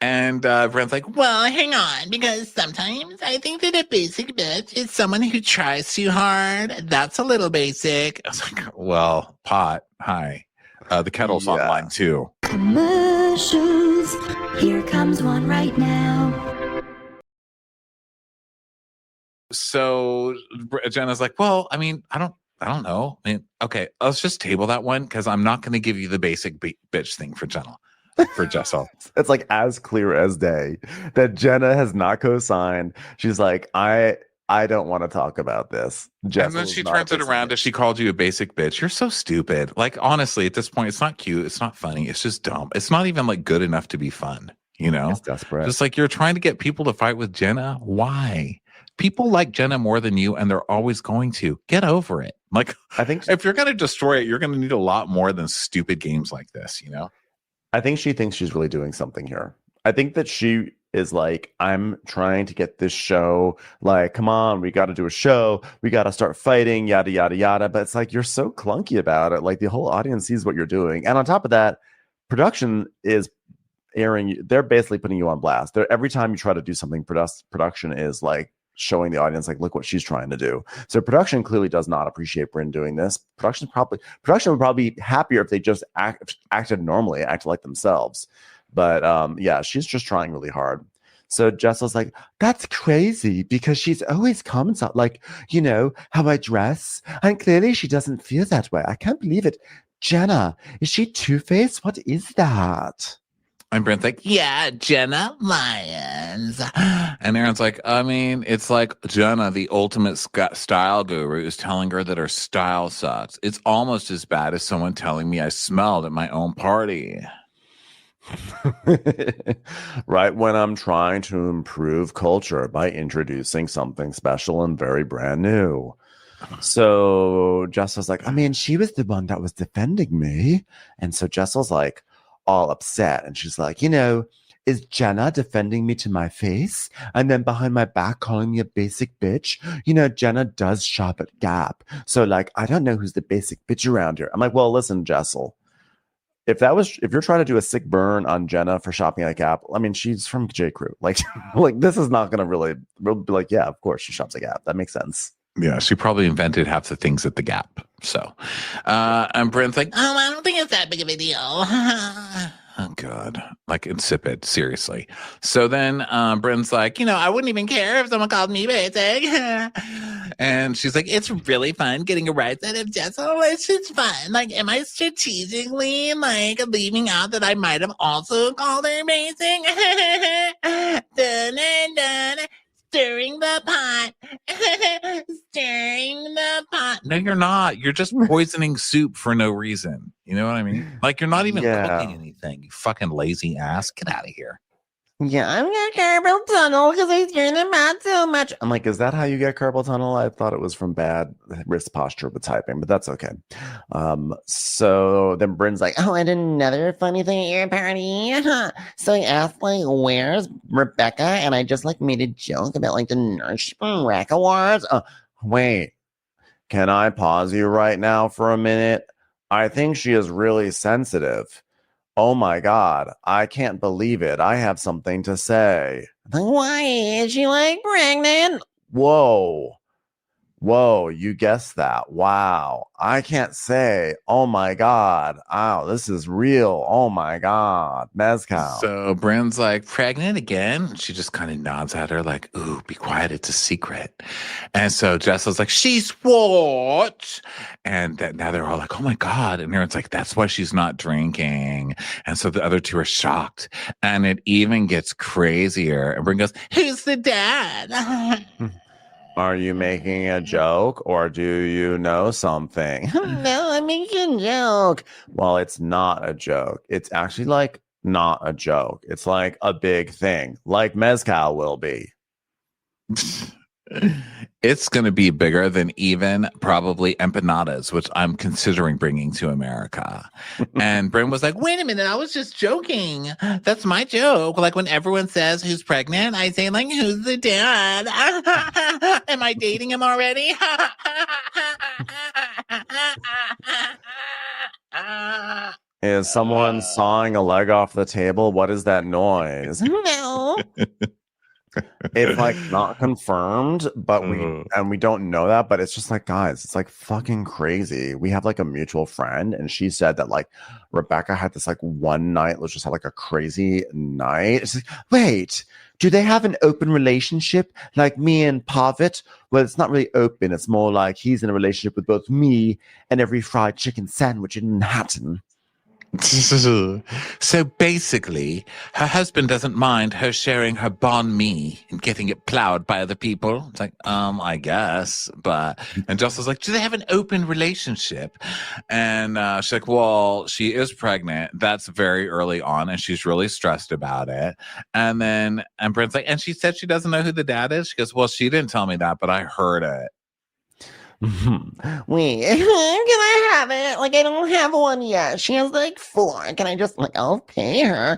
And Brent's like, well, hang on, because sometimes I think that a basic bitch is someone who tries too hard. That's a little basic. I was like, well, Pot, hi. The kettle's online too. Commercials. Here comes one right now. So Jenna's like, well, I mean, I don't know. I mean, okay, let's just table that one because I'm not going to give you the basic bitch thing for Jessel. It's like as clear as day that Jenna has not co-signed. She's like, I don't want to talk about this. Jessel and then she turns it around as she called you a basic bitch. You're so stupid. Like, honestly, at this point, it's not cute. It's not funny. It's just dumb. It's not even like good enough to be fun. You know, it's desperate. Just like you're trying to get people to fight with Jenna. Why? People like Jenna more than you, and they're always going to. Get over it. Like, I think if you're going to destroy it, you're going to need a lot more than stupid games like this, you know? I think she thinks she's really doing something here. I think that she is like, I'm trying to get this show, like, come on, we got to do a show. We got to start fighting, yada, yada, yada. But it's like, you're so clunky about it. Like, the whole audience sees what you're doing. And on top of that, production is airing. They're basically putting you on blast. Every time you try to do something, production is like showing the audience, like, look what she's trying to do. So production clearly does not appreciate Brynn doing this. Production would probably be happier if they just acted normally, acted like themselves. But yeah, she's just trying really hard. So Jessel's like, that's crazy because she's always comments on, like, you know, how I dress. And clearly she doesn't feel that way. I can't believe it. Jenna, is she two-faced? What is that? And Brent's like, yeah, Jenna Lyons. And Aaron's like, I mean, it's like Jenna, the ultimate style guru, is telling her that her style sucks. It's almost as bad as someone telling me I smelled at my own party. Right when I'm trying to improve culture by introducing something special and very brand new. So Jessel's like, I mean, she was the one that was defending me. And so Jessel's like all upset. And she's like, you know, is Jenna defending me to my face? And then behind my back calling me a basic bitch? You know, Jenna does shop at Gap. So like, I don't know who's the basic bitch around here. I'm like, well, listen, Jessel. If you're trying to do a sick burn on Jenna for shopping at Gap, I mean, she's from J. Crew. Like this is not going to we'll be like, yeah, of course she shops at Gap. That makes sense. Yeah, she probably invented half the things at the Gap. So, and Bryn's like, Oh, I don't think it's that big of a deal. oh, God. Like, insipid. Seriously. So then Bryn's like, you know, I wouldn't even care if someone called me basic. And she's like, it's really fun getting a rise out of Jessel. It's just fun. Like, am I strategically, like, leaving out that I might have also called her basic? Dun, dun, dun. Stirring the pot. Stirring the pot. No, you're not. You're just poisoning soup for no reason. You know what I mean? Like, you're not even cooking anything. You fucking lazy ass. Get out of here. Yeah, I'm gonna carpal tunnel because I scared them out so much. I'm like, is that how you get carpal tunnel? I thought it was from bad wrist posture with typing, but that's okay. So then Bryn's like, Oh, and another funny thing at your party. So I asked, like, where's Rebecca? And I just, like, made a joke about, like, the Nurse Rack Awards. wait, can I pause you right now for a minute? I think she is really sensitive. Oh my God, I can't believe it. I have something to say. Like, why is she, like, pregnant? Whoa, you guessed that. Wow. I can't say, oh my God. Oh, this is real. Oh my God. Mezcal. So Bryn's like, pregnant again? She just kind of nods at her like, ooh, be quiet. It's a secret. And so Jessel's like, she's what? And now they're all like, oh my God. And Aaron's like, that's why she's not drinking. And so the other two are shocked. And it even gets crazier. And Bryn goes, Who's the dad? Are you making a joke or do you know something? No, I'm making a joke. Well, it's not a joke. It's actually like not a joke. It's like a big thing, like Mezcal will be. It's going to be bigger than even probably empanadas, which I'm considering bringing to America. And Bryn was like, Wait a minute, I was just joking. That's my joke. Like when everyone says who's pregnant, I say like, who's the dad? Am I dating him already? Is someone sawing a leg off the table? What is that noise? No. It's like not confirmed, but we don't know that, but it's just like, guys, it's like fucking crazy. We have like a mutual friend and she said that like Rebecca had this like one night, let's just have like a crazy night. It's like, wait, do they have an open relationship like me and Pavitt? Well, it's not really open. It's more like he's in a relationship with both me and every fried chicken sandwich in Manhattan. So basically, her husband doesn't mind her sharing her banh mi and getting it plowed by other people. It's like, I guess. And Jessel was like, do they have an open relationship? And she's like, well, she is pregnant. That's very early on, and she's really stressed about it. And Brent's like, and she said she doesn't know who the dad is. She goes, well, she didn't tell me that, but I heard it. Wait, can I have it? Like, I don't have one yet. She has like 4. Can I just, like, I'll pay her.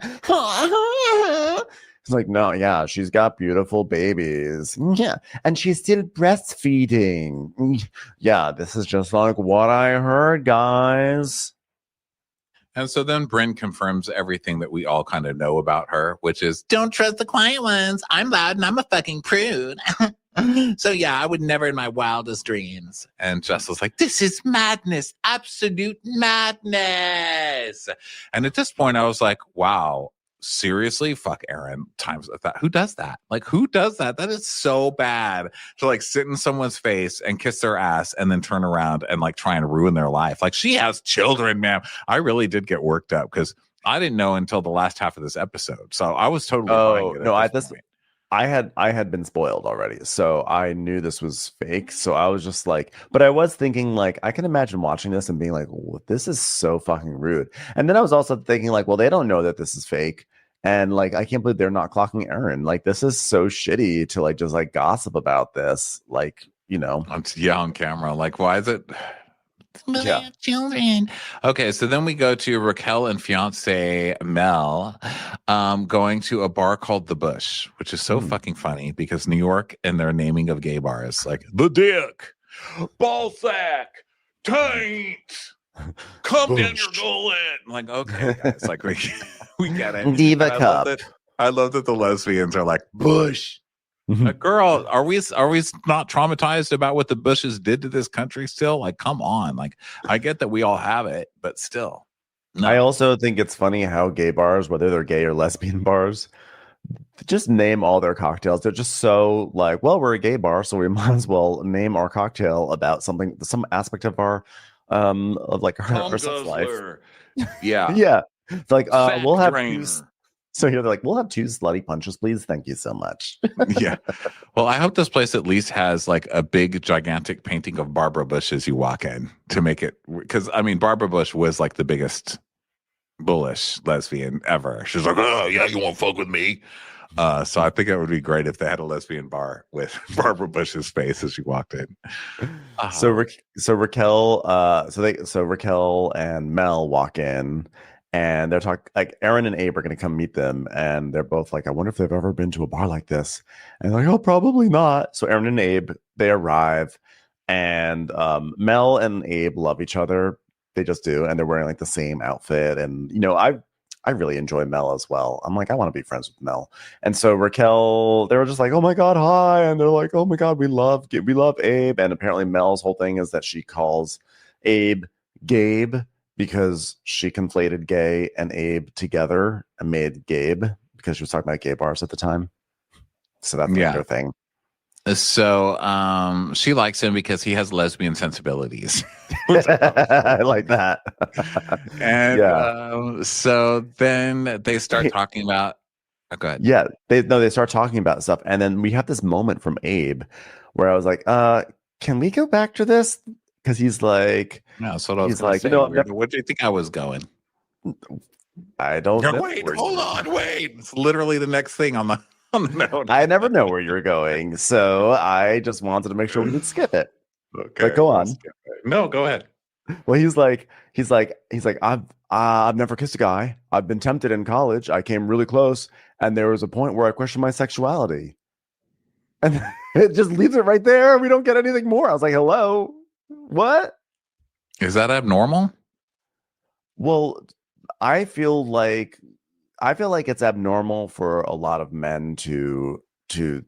It's like, no, yeah, she's got beautiful babies. Yeah, and she's still breastfeeding. Yeah, this is just like what I heard, guys. And so then Bryn confirms everything that we all kind of know about her, which is Don't trust the quiet ones. I'm loud and I'm a fucking prude. So yeah, I would never in my wildest dreams. and Jessel's like, this is madness, absolute madness. And at this point, I was like, wow, seriously? Fuck Aaron times that. Who does that? Like, who does that? That is so bad to like sit in someone's face and kiss their ass and then turn around and like try and ruin their life. Like, she has children, man. I really did get worked up because I didn't know until the last half of this episode. So I was totally Oh, fine no, at this point. I had been spoiled already, so I knew this was fake. So I was just like, but I was thinking like, I can imagine watching this and being like, well, this is so fucking rude. And then I was also thinking like, well, they don't know that this is fake, and like, I can't believe they're not clocking Aaron. Like, this is so shitty to like just like gossip about this, like, you know. Yeah, on camera. Like, why is it? But Yeah. I have children. Okay, so then we go to Raquel and fiance Mel going to a bar called The Bush, which is so fucking funny because New York and their naming of gay bars, like The Dick, Ballsack, Taint, Come Down Your Gullet. I'm like, okay, guys, like we get it. Diva And Cup. I love that the lesbians are like, Bush. Girl, are we not traumatized about what the Bushes did to this country still? Like, come on. Like, I get that we all have it, but still. No. I also think it's funny how gay bars, whether they're gay or lesbian bars, just name all their cocktails. They're just so like, well, we're a gay bar, so we might as well name our cocktail about something, some aspect of our of like our sex life. Yeah. Yeah. It's like Sack we'll have drainer. two, so you're like, we'll have 2 slutty punches, please. Thank you so much. Yeah. Well, I hope this place at least has like a big, gigantic painting of Barbara Bush as you walk in to make it. Because I mean, Barbara Bush was like the biggest bullish lesbian ever. She's like, oh, yeah, you won't fuck with me. So I think it would be great if they had a lesbian bar with Barbara Bush's face as you walked in. So Raquel, so Raquel and Mel walk in, and they're talking like Aaron and Abe are going to come meet them, and they're both like, I wonder if they've ever been to a bar like this. And they're like, oh, probably not. So Aaron and Abe, they arrive, and Mel and Abe love each other. They just do, and they're wearing like the same outfit. And you know, I really enjoy Mel as well. I'm like, I want to be friends with Mel. And so Raquel, they were just like, oh my God, hi. And they're like, oh my God, we love Abe. And apparently Mel's whole thing is that she calls Abe Gabe because she conflated gay and Abe together and made Gabe because she was talking about gay bars at the time. So that's like her thing. So she likes him because he has lesbian sensibilities. I like that. And so then they start talking about go ahead. Yeah, they start talking about stuff, and then we have this moment from Abe where I was like, can we go back to this? Because he's like, no, so I was he's like, say, no, where do you think I was going? I don't know. Wait, hold on, wait. It's literally the next thing on the note. I never know where you're going, so I just wanted to make sure we didn't skip it. Okay, but go on. No, go ahead. Well, he's like, I've never kissed a guy. I've been tempted in college. I came really close, and there was a point where I questioned my sexuality, and it just leaves it right there. We don't get anything more. I was like, hello, what? Is that abnormal? Well, I feel like it's abnormal for a lot of men to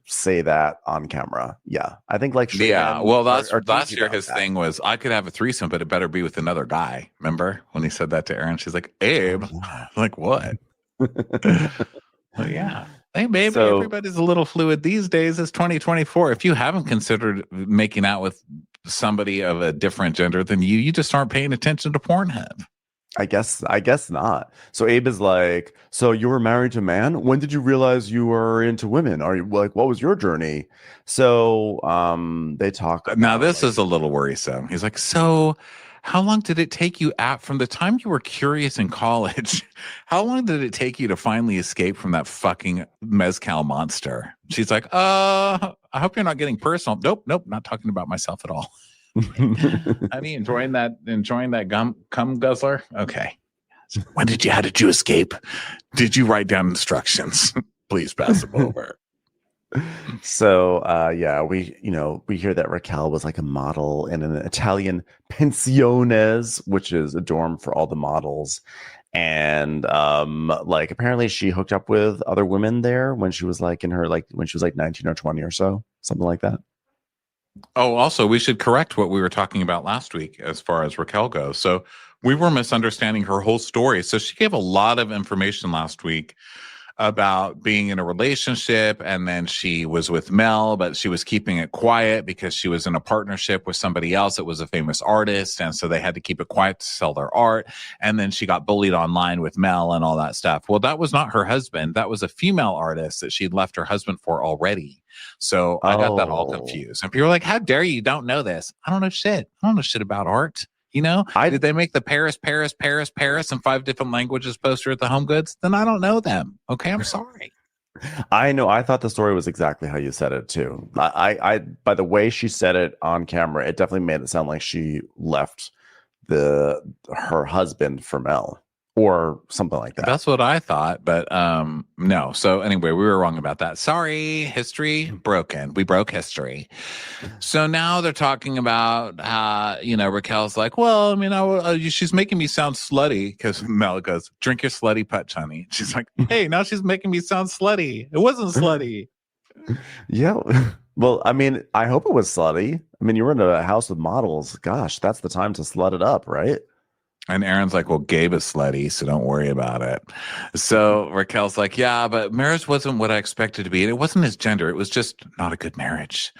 say that on camera. Yeah, I think like well, last year his thing was I could have a threesome, but it better be with another guy. Remember when he said that to Aaron? She's like, Abe, like what? Well, yeah. Hey, baby, everybody's a little fluid these days. It's 2024. If you haven't considered making out with somebody of a different gender than you just aren't paying attention to Pornhub. I guess not. So Abe is like, so you were married to a man? When did you realize you were into women? Are you like, what was your journey? So they talk about, now this is a little worrisome. He's like, so how long did it take you from the time you were curious in college? How long did it take you to finally escape from that fucking mezcal monster? She's like, I hope you're not getting personal. Nope, not talking about myself at all. Honey, enjoying that cum guzzler? Okay. When did you, how did you escape? Did you write down instructions? Please pass them over. So we hear that Raquel was like a model in an Italian pensiones, which is a dorm for all the models. And like apparently she hooked up with other women there when she was like when she was like 19 or 20 or so, something like that. Oh, also, we should correct what we were talking about last week as far as Raquel goes. So we were misunderstanding her whole story. So she gave a lot of information last week about being in a relationship, and then she was with Mel, but she was keeping it quiet because she was in a partnership with somebody else that was a famous artist, and so they had to keep it quiet to sell their art. And then she got bullied online with Mel and all that stuff. Well, that was not her husband. That was a female artist that she'd left her husband for already. So I got that all confused. And people were like, how dare you don't know this? I don't know shit. I don't know shit about art. You know, did they make the Paris in 5 different languages poster at the Home Goods? Then I don't know them. Okay, I'm sorry. I know. I thought the story was exactly how you said it too. I by the way she said it on camera, it definitely made it sound like she left her husband for Mel or something like that. That's what I thought, but no. So anyway, we were wrong about that. Sorry, history broken. We broke history. So now they're talking about Raquel's like, well, I mean, she's making me sound slutty because Mel goes, drink your slutty punch, honey. She's like, hey, now she's making me sound slutty. It wasn't slutty. Yeah. Well, I mean, I hope it was slutty. I mean, you were in a house with models. Gosh, that's the time to slut it up, right? And Aaron's like, well, Gabe is slutty, so don't worry about it. So Raquel's like, yeah, but marriage wasn't what I expected to be. And it wasn't his gender. It was just not a good marriage.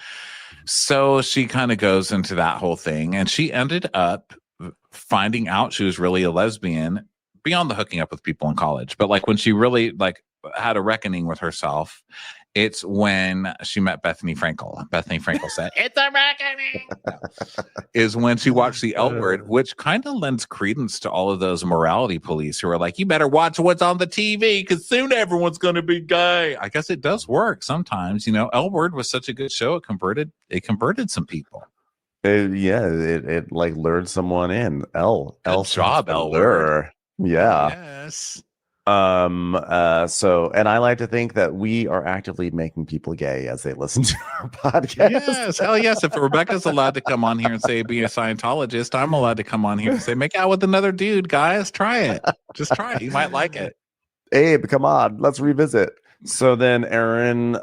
So she kind of goes into that whole thing. And she ended up finding out she was really a lesbian beyond the hooking up with people in college. But like when she really like had a reckoning with herself, it's when she met Bethany Frankel. Bethany Frankel said, it's a reckoning. Is when she watched the L Word, which kind of lends credence to all of those morality police who are like, you better watch what's on the TV because soon everyone's going to be gay. I guess it does work sometimes. You know, L Word was such a good show. It converted some people. It like lured someone in. L job, L Word. Yeah. Yes. So, and I like to think that we are actively making people gay as they listen to our podcast. Yes, hell yes. If Rebecca's allowed to come on here and say be a Scientologist, I'm allowed to come on here and say make out with another dude, guys. Try it. Just try it. You might like it. Abe, come on, let's revisit. So then Erin,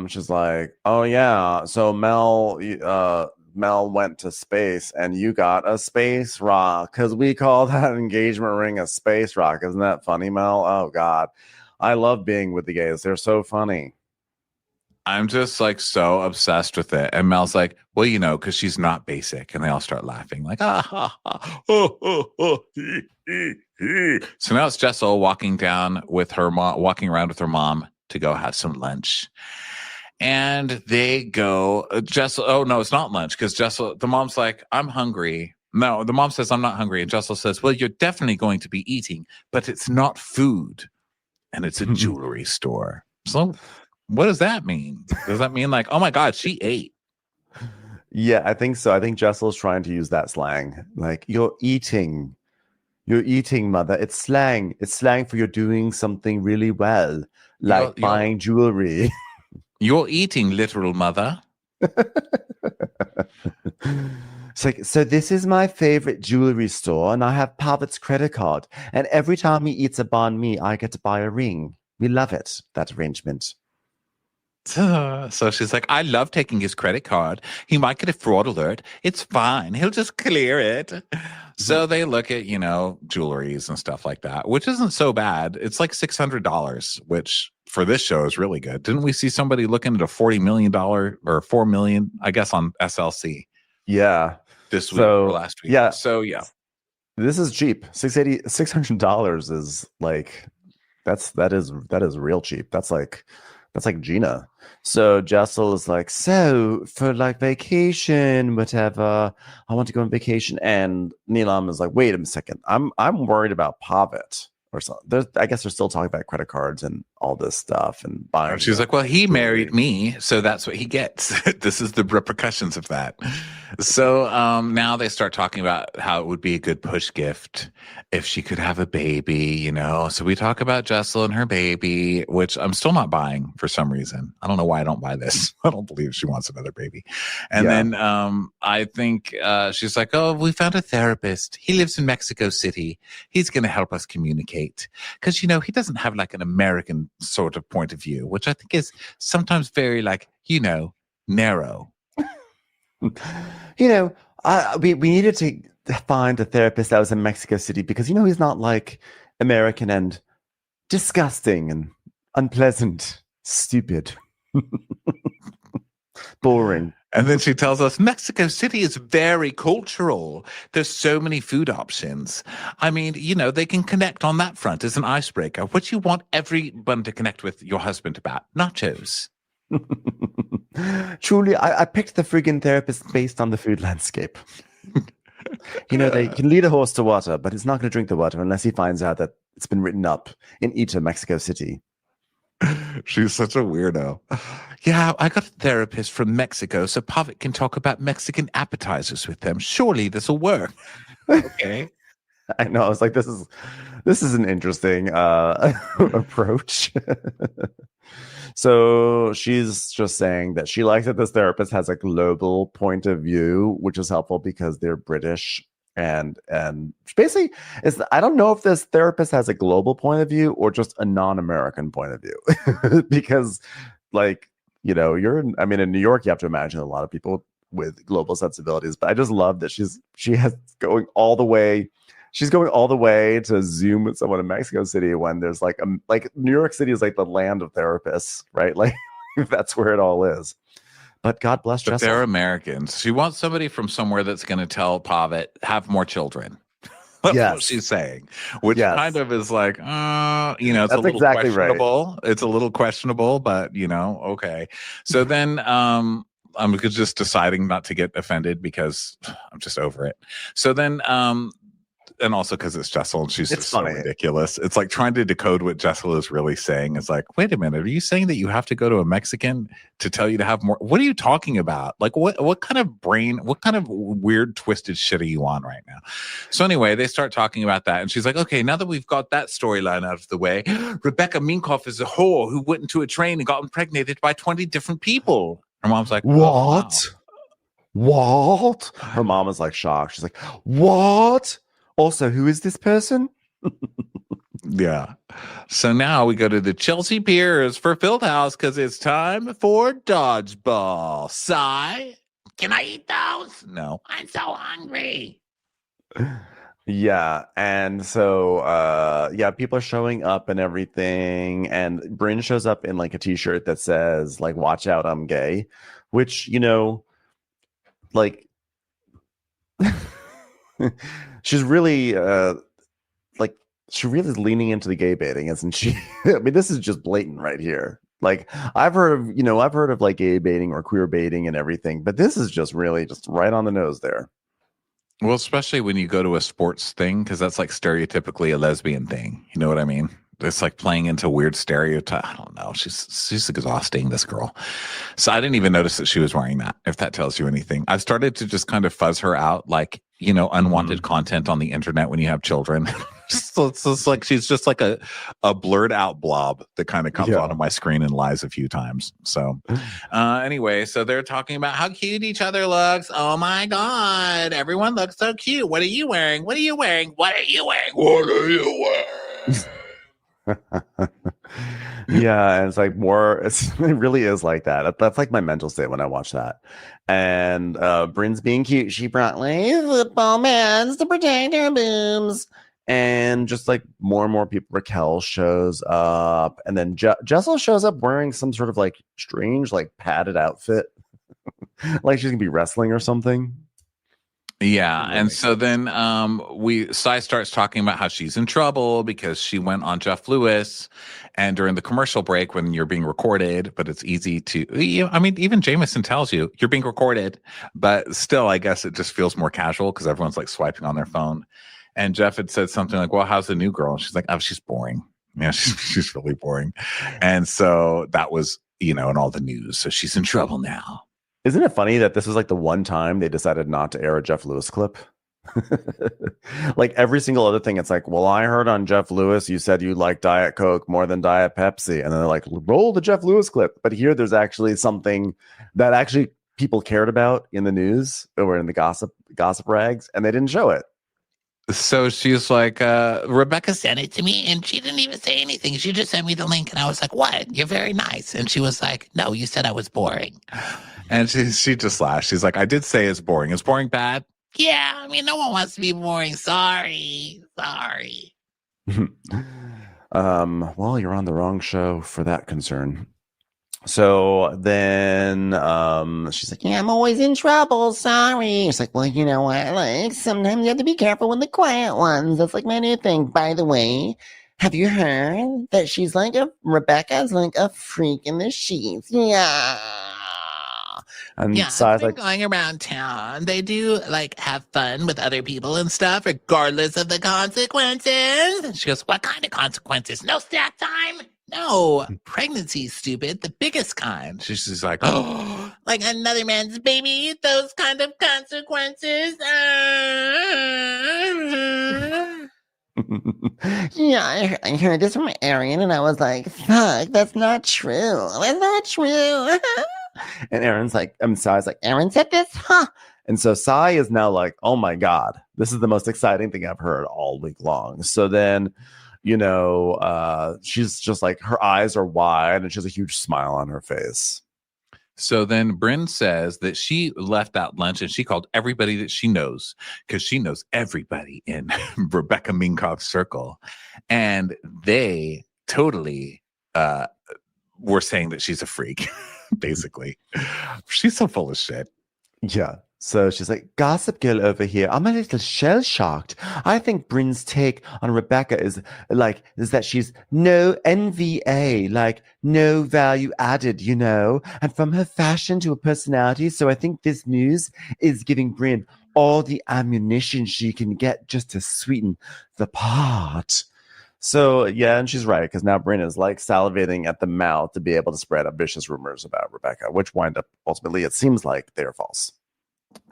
she's like, oh yeah, so Mel went to space and you got a space rock because we call that engagement ring a space rock. Isn't that funny, Mel? Oh God, I love being with the gays. They're so funny. I'm just like so obsessed with it. And Mel's like, well, you know, because she's not basic. And they all start laughing like, ah, ha, ha, oh, oh, oh, he, he. So now it's Jessel walking around with her mom to go have some lunch. And they go, Jessel, oh, no, it's not lunch because Jessel, the mom's like, I'm hungry. No, the mom says, I'm not hungry. And Jessel says, well, you're definitely going to be eating, but it's not food. And it's a jewelry store. So what does that mean? Does that mean like, oh my God, she ate? Yeah, I think so. I think Jessel's trying to use that slang. Like, you're eating, mother. It's slang. It's slang for you're doing something really well, like buying jewelry. You're eating, literal mother. It's like, so this is my favorite jewelry store, and I have Pavitt's credit card. And every time he eats a banh mi, I get to buy a ring. We love it, that arrangement. So she's like, I love taking his credit card. He might get a fraud alert. It's fine. He'll just clear it. So they look at, jewelries and stuff like that, which isn't so bad. It's like $600, which for this show is really good. Didn't we see somebody looking at a $40 million or $4 million, I guess, on SLC? Yeah. This week or last week. Yeah. So, yeah. This is cheap. $600 is like, that is real cheap. That's like Gina. So Jessel is like, so for like vacation, whatever, I want to go on vacation. And Neelam is like, wait a second, I'm worried about Pavitt or something. I guess they're still talking about credit cards and all this stuff and buying. She's like, well, he married me, so that's what he gets. This is the repercussions of that. So now they start talking about how it would be a good push gift if she could have a baby, you know. So we talk about Jessel and her baby, which I'm still not buying for some reason. I don't know why I don't buy this. I don't believe she wants another baby. And then I think she's like, oh, we found a therapist. He lives in Mexico City. He's going to help us communicate. Because, you know, he doesn't have like an American sort of point of view, which I think is sometimes very like, you know, narrow. You know, we needed to find a therapist that was in Mexico City because, you know, he's not like American and disgusting and unpleasant, stupid, boring. And then she tells us Mexico City is very cultural. There's so many food options. I mean, you know, they can connect on that front as an icebreaker. What do you want everyone to connect with your husband about? Nachos. Truly, I picked the friggin' therapist based on the food landscape. You know, they can lead a horse to water, but it's not going to drink the water unless he finds out that it's been written up in Ita, Mexico City. She's such a weirdo. Yeah, I got a therapist from Mexico so Pavic can talk about Mexican appetizers with them. Surely this will work. Okay. I know. I was like, this is an interesting approach. So she's just saying that she likes that this therapist has a global point of view, which is helpful because they're British. And basically, I don't know if this therapist has a global point of view or just a non-American point of view. Because, like, you know, in New York, you have to imagine a lot of people with global sensibilities. But I just love that she's going all the way to Zoom with someone in Mexico City when there's like New York City is like the land of therapists, right? Like that's where it all is. But God bless But Jessel. they're Americans. She wants somebody from somewhere that's going to tell Pavic, have more children. That's what she's saying, which kind of is like, you know, it's a little exactly questionable. Right. It's a little questionable, but, you know, okay. So then I'm just deciding not to get offended because I'm just over it. So then and also because it's Jessel and she's just so ridiculous. It's like trying to decode what Jessel is really saying. It's like, wait a minute, are you saying that you have to go to a Mexican to tell you to have more? What are you talking about? Like, what kind of weird twisted shit are you on right now? So anyway, they start talking about that. And she's like, okay, now that we've got that storyline out of the way, Rebecca Minkoff is a whore who went into a train and got impregnated by 20 different people. Her mom's like, what? Oh, wow. What? Her mom is like shocked. She's like, what? Also, who is this person? Yeah. So now we go to the Chelsea Piers for Fieldhouse because it's time for dodgeball. Sigh. Can I eat those? No. I'm so hungry. Yeah. And so, people are showing up and everything. And Bryn shows up in like a t-shirt that says like, watch out, I'm gay, which, you know, like... she's really she really is leaning into the gay baiting, isn't she? I mean, this is just blatant right here. Like I've heard of like gay baiting or queer baiting and everything, but this is just really just right on the nose there. Well, especially when you go to a sports thing, because that's like stereotypically a lesbian thing. You know what I mean? It's like playing into weird stereotype. I don't know. She's exhausting, this girl. So I didn't even notice that she was wearing that, if that tells you anything. I've started to just kind of fuzz her out, like, you know, unwanted content on the internet when you have children. So it's just like she's just like a blurred out blob that kind of comes onto my screen and lies a few times. So anyway, so they're talking about how cute each other looks. Oh my God, everyone looks so cute. What are you wearing? What are you wearing? What are you wearing? What are you wearing? Yeah, and it's like it really is like that. That's like my mental state when I watch that. And Bryn's being cute. She brought like football pads to protect her boobs. And just like more and more people, Raquel shows up, and then Jessel shows up wearing some sort of like strange, like padded outfit, like she's gonna be wrestling or something. Yeah, and so then Sai starts talking about how she's in trouble because she went on Jeff Lewis, and during the commercial break when you're being recorded, but it's easy to, I mean, even Jameson tells you you're being recorded, but still, I guess it just feels more casual because everyone's like swiping on their phone. And Jeff had said something like, well, how's the new girl? And she's like, oh, she's boring. Yeah, she's really boring. And so that was, in all the news. So she's in trouble now. Isn't it funny that this was like the one time they decided not to air a Jeff Lewis clip? Like every single other thing, it's like, well, I heard on Jeff Lewis you said you like Diet Coke more than Diet Pepsi, and then they're like, roll the Jeff Lewis clip. But here, there's actually something that actually people cared about in the news or in the gossip rags, and they didn't show it. So she's like, Rebecca Sent it to me, and she didn't even say anything. She just sent me the link, and I was like, "What? You're very nice." And she was like, "No, you said I was boring." and she just laughed. She's like, I did say it's boring. Is boring bad? Yeah, I mean, no one wants to be boring. Sorry. Well, you're on the wrong show for that concern. So then she's like, Yeah, I'm always in trouble. Sorry. It's like, well, you know what? Like, sometimes you have to be careful with the quiet ones. That's like my new thing. By the way, have you heard that she's like Rebecca's like a freak in the sheets? Yeah. and Yeah, Sai's they're like, going around town. They do like have fun with other people and stuff, regardless of the consequences. And she goes, "What kind of consequences? No snack time? No, pregnancy, stupid. The biggest kind." She's like, Oh, like another man's baby. Those kind of consequences. Yeah, I heard this from Arian, and I was like, fuck, that's not true. That's not true. and Aaron's like, Sai's like, Aaron said this, huh? And so Sai is now like, oh my God, this is the most exciting thing I've heard all week long. So then, she's just like, her eyes are wide and she has a huge smile on her face. So then Bryn says that she left that lunch and she called everybody that she knows because she knows everybody in Rebecca Minkoff's circle. And they totally were saying that she's a freak, basically. She's so full of shit. Yeah. So she's like, gossip girl over here. I'm a little shell shocked. I think Bryn's take on Rebecca is that she's no NVA, like no value added, and from her fashion to her personality. So I think this news is giving Bryn all the ammunition she can get just to sweeten the pot. So yeah, and she's right, because now Bryn is like salivating at the mouth to be able to spread ambitious rumors about Rebecca, which wind up ultimately, it seems like they're false.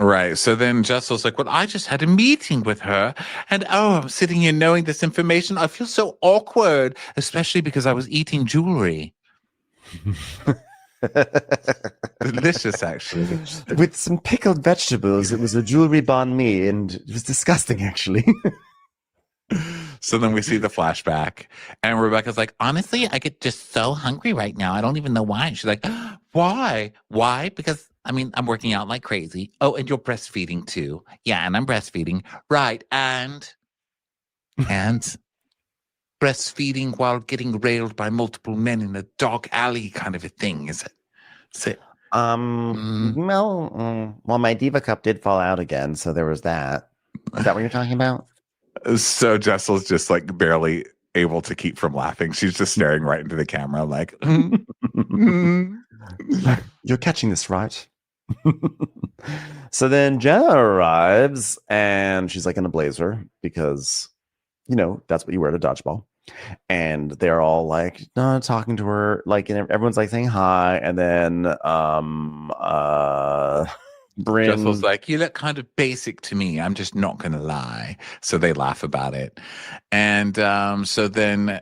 Right. So then Jessel's like, well, I just had a meeting with her. And I'm sitting here knowing this information. I feel so awkward, especially because I was eating jewelry. Delicious, actually. With some pickled vegetables. It was a jewelry banh mi, and it was disgusting, actually. So then we see the flashback. And Rebecca's like, Honestly, I get just so hungry right now. I don't even know why. And she's like, why? Why? Because I'm working out like crazy. Oh, and you're breastfeeding too. Yeah, and I'm breastfeeding. Right. And breastfeeding while getting railed by multiple men in a dog alley kind of a thing, is it? Well, my Diva Cup did fall out again, so there was that. Is that what you're talking about? So Jessel's just like barely able to keep from laughing. She's just staring right into the camera like, You're catching this, right? So then Jenna arrives and she's like in a blazer because, that's what you wear to dodgeball. And they're all like talking to her, like, and everyone's like saying hi. And then Bryn, Jessel's like, you look kind of basic to me. I'm just not going to lie. So they laugh about it. And so then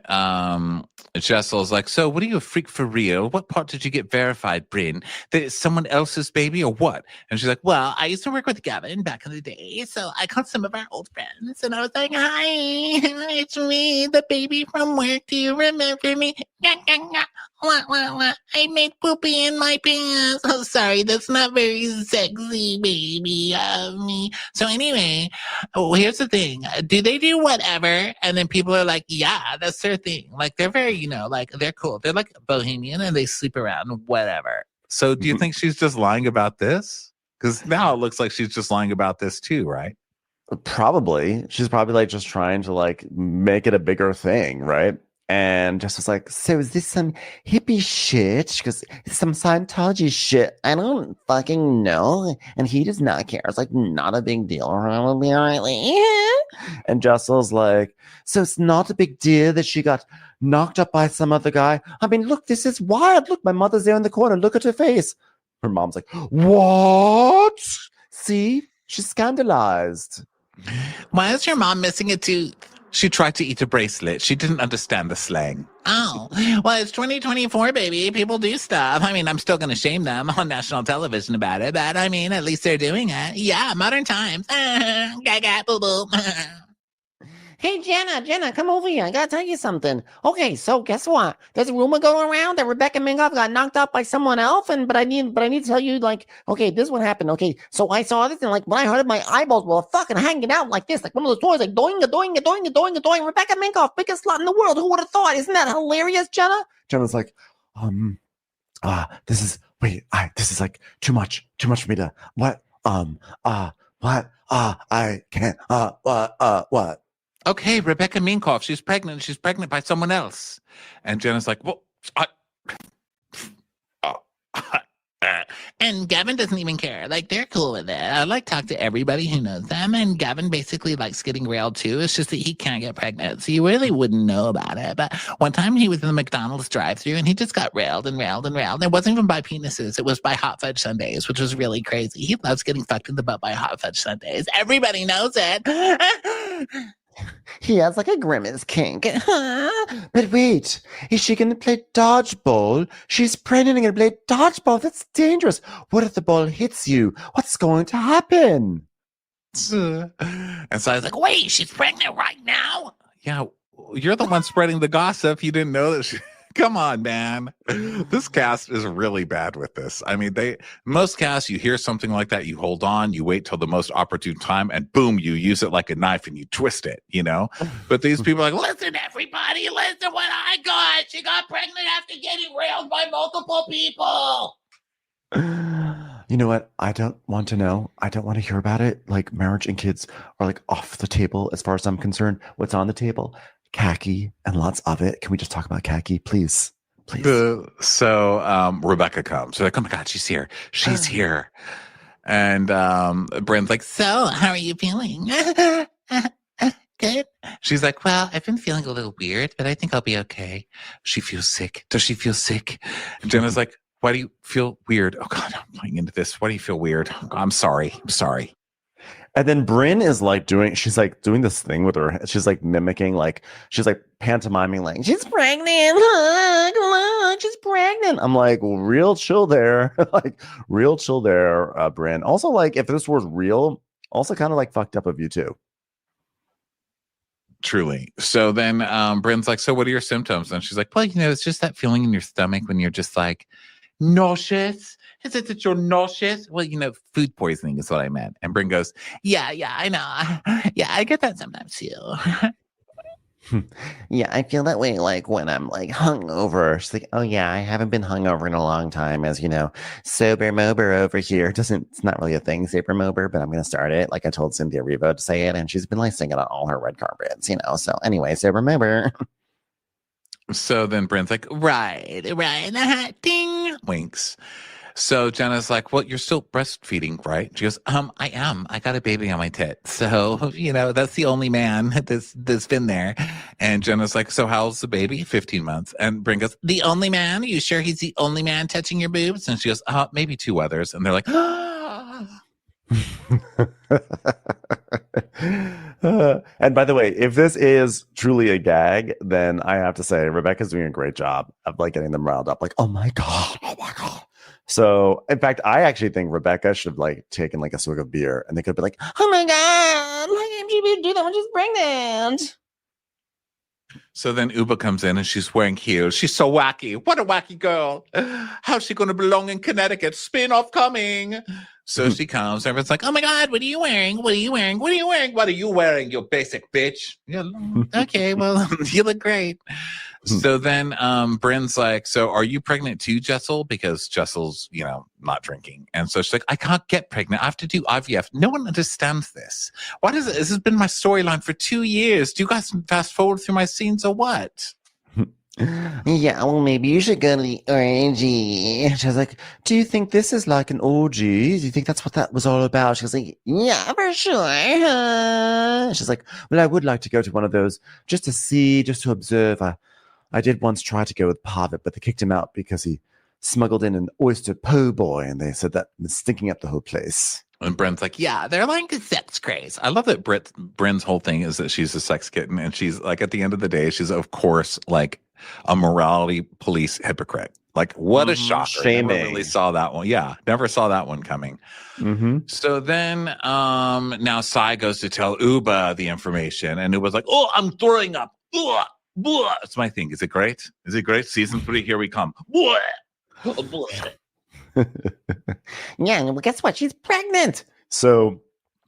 Jessel's like, so what are you, a freak for real? What part did you get verified, Bryn? That it's someone else's baby or what? And she's like, well, I used to work with Gavin back in the day. So I called some of our old friends and I was like, hi, it's me, the baby from work. Do you remember me? I made poopy in my pants. Oh, sorry, that's not very sexy, baby of me. So anyway, here's the thing. Do they do whatever? And then people are like, yeah, that's their thing. Like, they're very, like, they're cool. They're like bohemian and they sleep around, whatever. So do you think she's just lying about this? Because now it looks like she's just lying about this too, right? Probably. She's probably like just trying to like make it a bigger thing, right? And just was like, so is this some hippie shit? Because it's some Scientology shit. I don't fucking know. And he does not care. It's like not a big deal. Probably, and Jessel's like, so it's not a big deal that she got knocked up by some other guy. I mean, look, this is wild. Look, my mother's there in the corner. Look at her face. Her mom's like, what? See? She's scandalized. Why is your mom missing a tooth? She tried to eat a bracelet. She didn't understand the slang. Oh, well, it's 2024, baby. People do stuff. I mean, I'm still going to shame them on national television about it, but I mean, at least they're doing it. Yeah, modern times. Gaga, boo boo. Hey, Jenna, come over here. I gotta tell you something. Okay, so guess what? There's a rumor going around that Rebecca Minkoff got knocked out by someone else, but I need to tell you, like, okay, this is what happened. Okay, so I saw this, and like when I heard it, my eyeballs were fucking hanging out like this, like one of those toys, like doing. Rebecca Minkoff, biggest slut in the world. Who would have thought? Isn't that hilarious, Jenna? Jenna's like, this is like too much for me to, I can't, what? Okay, Rebecca Minkoff, she's pregnant. She's pregnant by someone else. And Jenna's like, well, And Gavin doesn't even care. Like, they're cool with it. I like talk to everybody who knows them, and Gavin basically likes getting railed too. It's just that he can't get pregnant, so you really wouldn't know about it. But one time he was in the McDonald's drive-thru, and he just got railed. It wasn't even by penises. It was by hot fudge sundaes, which was really crazy. He loves getting fucked in the butt by hot fudge sundaes. Everybody knows it. He has like a grimace kink. But wait, is she going to play dodgeball? She's pregnant and going to play dodgeball. That's dangerous. What if the ball hits you? What's going to happen? and so I was like, Wait, she's pregnant right now? yeah, you're the one spreading the gossip. You didn't know that she... Come on, man. This cast is really bad with this. I mean, most casts, you hear something like that, you hold on, you wait till the most opportune time, and boom, you use it like a knife and you twist it, you know? But these people are like, Listen, everybody, listen what I got. She got pregnant after getting railed by multiple people. You know what? I don't want to know. I don't want to hear about it. Like, marriage and kids are like off the table as far as I'm concerned. What's on the table? Khaki and lots of it. Can we just talk about khaki, please? So Rebecca comes. They're like, oh my God, she's here. She's here. And Bryn's like, So, how are you feeling? Good. she's like, well, I've been feeling a little weird, but I think I'll be okay. She feels sick. Does she feel sick? And Jenna's like, why do you feel weird? Oh God, I'm going into this. Why do you feel weird? I'm sorry. And then Bryn is like she's like doing this thing with her. She's like mimicking, like she's like pantomiming, like she's pregnant. Look, she's pregnant. I'm like, well, real chill there, Bryn. Also, like if this was real, also kind of like fucked up of you too. Truly. So then Bryn's like, so what are your symptoms? And she's like, well, it's just that feeling in your stomach when you're just like nauseous. Is it that you're nauseous? Well, food poisoning is what I meant. And Bryn goes, Yeah, I know. Yeah, I get that sometimes too. Yeah, I feel that way like when I'm like hungover. She's like, oh yeah, I haven't been hungover in a long time, as you know. Sober mober over here. It's not really a thing, sober mober, but I'm gonna start it. Like I told Cynthia Erivo to say it, and she's been like singing on all her red carpets, So anyway, sober mober. So then Bryn's like, right, ding, winks. So Jenna's like, well, you're still breastfeeding, right? She goes, I am. I got a baby on my tit. So, that's the only man that's been there. And Jenna's like, so how's the baby? 15 months. And Bryn goes, the only man? Are you sure he's the only man touching your boobs? And she goes, maybe two others. And they're like, and by the way, if this is truly a gag, then I have to say Rebecca's doing a great job of like getting them riled up. Like, oh my God. So, in fact, I actually think Rebecca should have like taken like a swig of beer, and they could be like, "Oh my God, why can't she do that when she's pregnant?" So then Uba comes in and she's wearing heels. She's so wacky. What a wacky girl! How's she going to belong in Connecticut? Spin-off coming. So she comes. Everyone's like, "Oh my God, what are you wearing? What are you wearing? What are you wearing? What are you wearing? You basic bitch." Yeah, okay, well, you look great. So then Bryn's like, so are you pregnant too, Jessel? Because Jessel's, not drinking. And so she's like, I can't get pregnant. I have to do IVF. No one understands this. What is it? This has been my storyline for 2 years. Do you guys fast forward through my scenes or what? Yeah, well, maybe you should go to the orgy. She was like, do you think this is like an orgy? Do you think that's what that was all about? She was like, yeah, for sure. She's like, well, I would like to go to one of those just to see, just to observe. I did once try to go with Pavitt, but they kicked him out because he smuggled in an oyster po' boy, and they said that was stinking up the whole place. And Bryn's like, yeah, they're like a sex craze. I love that Bryn's whole thing is that she's a sex kitten. And she's like, at the end of the day, she's, of course, like a morality police hypocrite. Like, what a shocker. Shaming. Never really saw that one. Yeah, never saw that one coming. So then now Sai goes to tell Uba the information. And Uba's like, oh, I'm throwing up. Blah, blah. That's my thing. Is it great? Is it great? Season 3, here we come. Blah, blah. Yeah, well, guess what? She's pregnant. So,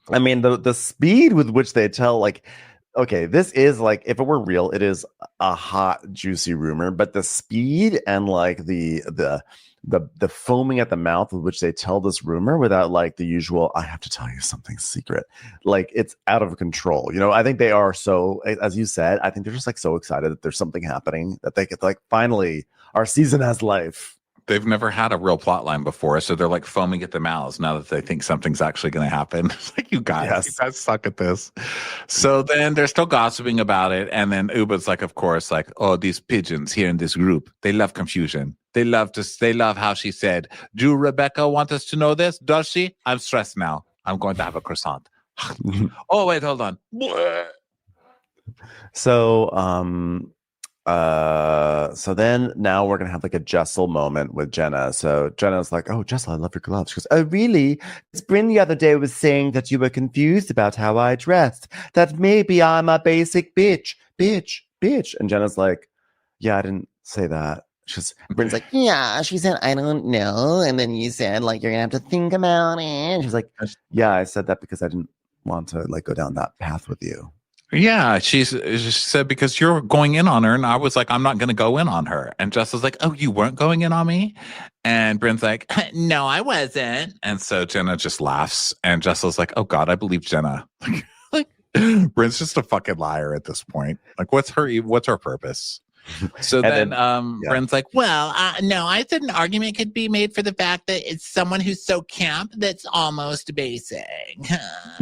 I mean, the speed with which they tell, like, okay, this is like, if it were real, it is a hot, juicy rumor, but the speed and like the foaming at the mouth with which they tell this rumor without like the usual, I have to tell you something secret, like it's out of control. You know, I think they are so, as you said, I think they're just like so excited that there's something happening that they could like, finally, our season has life. They've never had a real plot line before, so they're like foaming at the mouths now that they think something's actually going to happen. It's like, you guys suck at this. So then they're still gossiping about it, and then Uba's like, of course, like, oh, these pigeons here in this group, they love confusion. They love how she said, do Rebecca want us to know this? Does she? I'm stressed now. I'm going to have a croissant. Oh, wait, hold on. So then now we're gonna have like a Jessel moment with Jenna. So Jenna's like, oh, Jessel, I love your gloves. She goes, oh, really? Bryn the other day was saying that you were confused about how I dressed, that maybe I'm a basic bitch. And Jenna's like, yeah, I didn't say that. Bryn's like, yeah, she said, I don't know. And then you said, like, you're gonna have to think about it. And she's like, yeah, I said that because I didn't want to like go down that path with you. Yeah, she said, because you're going in on her. And I was like, I'm not going to go in on her. And Jessel's like, oh, you weren't going in on me? And Bryn's like, no, I wasn't. And so Jenna just laughs. And Jessel's like, oh, God, I believe Jenna. Like, Bryn's just a fucking liar at this point. Like, what's her purpose? So then Bryn's like, well, no, I said an argument could be made for the fact that it's someone who's so camp that's almost basic.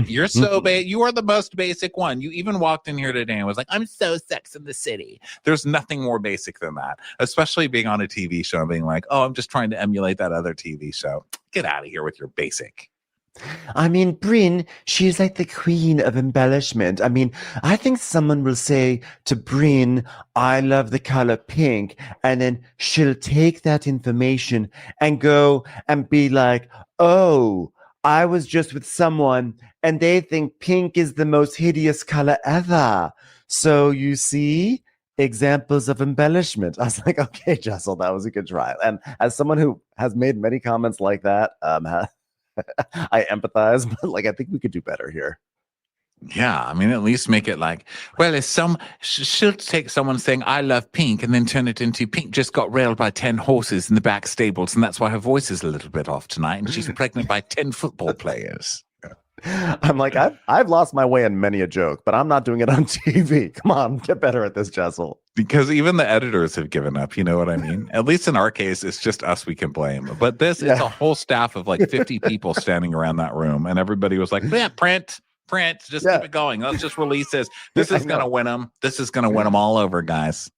You're so you are the most basic one. You even walked in here today and was like, I'm so Sex in the City. There's nothing more basic than that, especially being on a TV show and being like, oh, I'm just trying to emulate that other TV show. Get out of here with your basic. I mean, Bryn, she's like the queen of embellishment. I mean, I think someone will say to Bryn, I love the color pink. And then she'll take that information and go and be like, oh, I was just with someone and they think pink is the most hideous color ever. So you see, examples of embellishment. I was like, okay, Jessel, that was a good try. And as someone who has made many comments like that, I empathize, but like I think we could do better here. Yeah, I mean, at least make it like, well, if she'll take someone saying I love pink and then turn it into pink just got railed by 10 horses in the back stables, and that's why her voice is a little bit off tonight, and she's pregnant by 10 football players. I'm like, I've lost my way in many a joke, but I'm not doing it on TV. Come on, get better at this, Jessel. Because even the editors have given up, you know what I mean? At least in our case, it's just us we can blame. But this is a whole staff of like 50 people standing around that room, and everybody was like, yeah, print, just keep it going. Let's just release this. This is going to win them. This is going to win them all over, guys.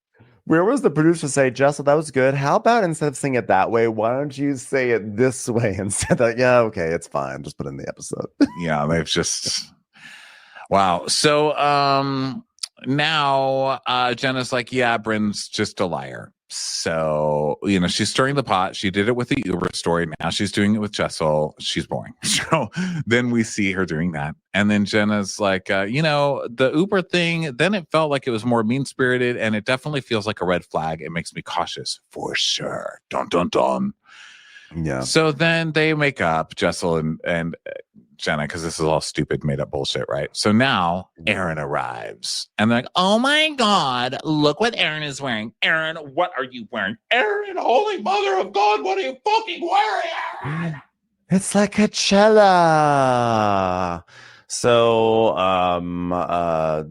Where was the producer say, Jessel, that was good. How about instead of saying it that way, why don't you say it this way instead of, yeah, okay, it's fine. Just put it in the episode. Yeah, they've just, wow. So now Jenna's like, yeah, Bryn's just a liar. So, you know, she's stirring the pot. She did it with the Uber story. Now she's doing it with Jessel. She's boring. So then we see her doing that. And then Jenna's like, you know, the Uber thing, then it felt like it was more mean-spirited, and it definitely feels like a red flag. It makes me cautious for sure. Dun, dun, dun. Yeah. So then they make up, Jessel and Jenna, because this is all stupid, made up bullshit, right? So now Aaron arrives, and they're like, oh my God, look what Aaron is wearing. Aaron, what are you wearing? Aaron, holy mother of God, what are you fucking wearing? It's like a cella. So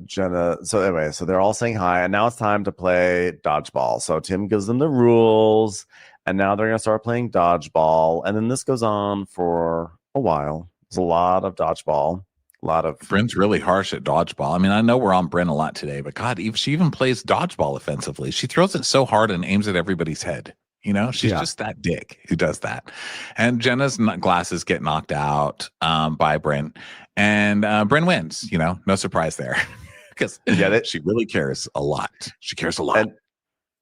Jenna, so anyway, so they're all saying hi, and now it's time to play dodgeball. So Tim gives them the rules, and now they're gonna start playing dodgeball, and then this goes on for a while. There's a lot of dodgeball, a lot of Bryn's really harsh at dodgeball. I mean, I know we're on Bryn a lot today, but God, she even plays dodgeball offensively. She throws it so hard and aims at everybody's head. You know, she's just that dick who does that. And Jenna's glasses get knocked out by Bryn, and Bryn wins. You know, no surprise there, because she really cares a lot. She cares a lot.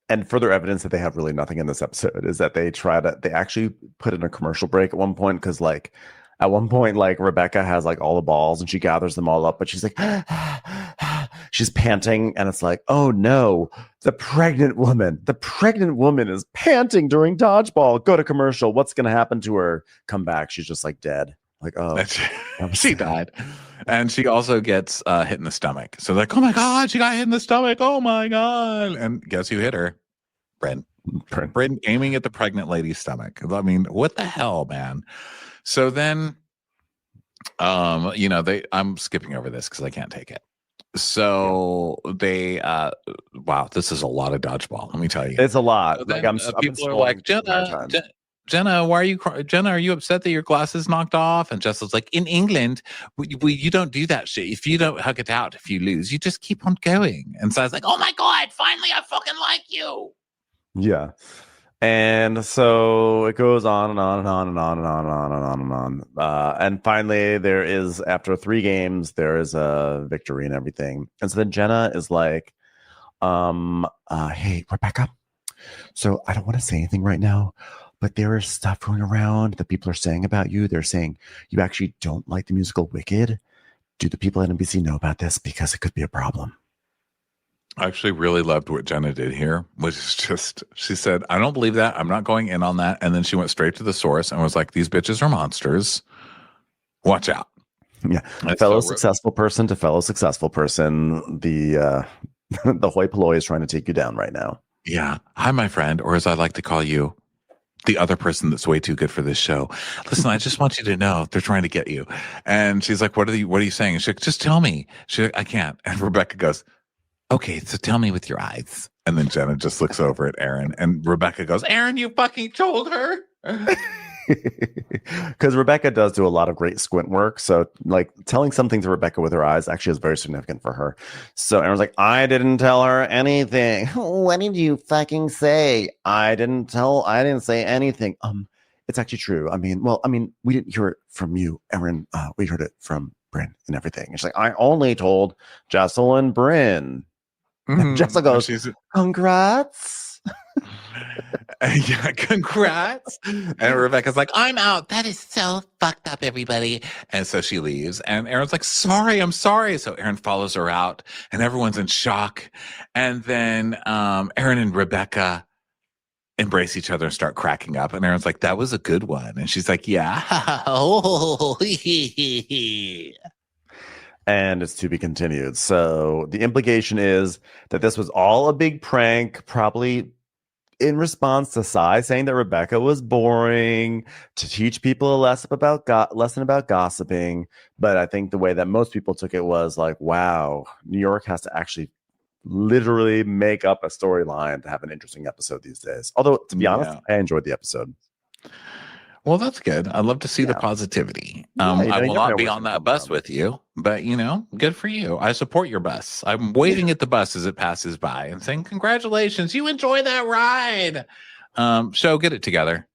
And further evidence that they have really nothing in this episode is that they actually put in a commercial break at one point, because like at one point, like Rebecca has like all the balls and she gathers them all up, but she's like, she's panting, and it's like, oh no, the pregnant woman is panting during dodgeball. Go to commercial. What's going to happen to her? Come back. She's just like dead. Like, oh, she died. And she also gets hit in the stomach. So like, oh my God, she got hit in the stomach. Oh my God. And guess who hit her? Bryn aiming at the pregnant lady's stomach. I mean, what the hell, man? So then, you know, I'm skipping over this because I can't take it. So they, wow, this is a lot of dodgeball. Let me tell you, it's a lot. So then, people are like, Jenna, why are you Jenna, are you upset that your glasses knocked off? And Jessel's like, in England, you don't do that shit. If you don't hug it out, if you lose, you just keep on going. And so I was like, oh my God, finally I fucking like you. Yeah. And so it goes on and on and on and on and on and on and on and on. And finally, there is, after 3 games, there is a victory and everything. And so then Jenna is like, hey, Rebecca, so I don't want to say anything right now, but there is stuff going around that people are saying about you. They're saying you actually don't like the musical Wicked. Do the people at NBC know about this? Because it could be a problem. I actually really loved what Jenna did here, which is just, she said, I don't believe that. I'm not going in on that. And then she went straight to the source and was like, these bitches are monsters. Watch out. Yeah. Fellow successful person to fellow successful person. The hoi polloi is trying to take you down right now. Yeah. Hi, my friend, or as I like to call you, the other person that's way too good for this show. Listen, I just want you to know they're trying to get you. And she's like, what are you saying? And she's like, just tell me. She's like, I can't. And Rebecca goes, okay, so tell me with your eyes. And then Jenna just looks over at Aaron, and Rebecca goes, Aaron, you fucking told her. Because Rebecca does do a lot of great squint work. So like telling something to Rebecca with her eyes actually is very significant for her. So Aaron's like, I didn't tell her anything. What did you fucking say? I didn't say anything. It's actually true. I mean, we didn't hear it from you, Aaron. We heard it from Bryn and everything. She's like, I only told Jessel and Bryn. Mm-hmm. Jessel goes, congrats. Yeah, congrats. And Rebecca's like, I'm out. That is so fucked up, everybody. And so she leaves. And Aaron's like, I'm sorry. So Aaron follows her out, and everyone's in shock. And then Aaron and Rebecca embrace each other and start cracking up. And Aaron's like, that was a good one. And she's like, yeah. And it's to be continued. So the implication is that this was all a big prank, probably in response to Sai saying that Rebecca was boring, to teach people a lesson about gossiping. But I think the way that most people took it was like, wow, New York has to actually literally make up a storyline to have an interesting episode these days. Although, to be honest, I enjoyed the episode. Well, that's good. I'd love to see the positivity. I will not be on that bus with you, but good for you. I support your bus. I'm waving at the bus as it passes by and saying, congratulations, you enjoy that ride. Show, get it together.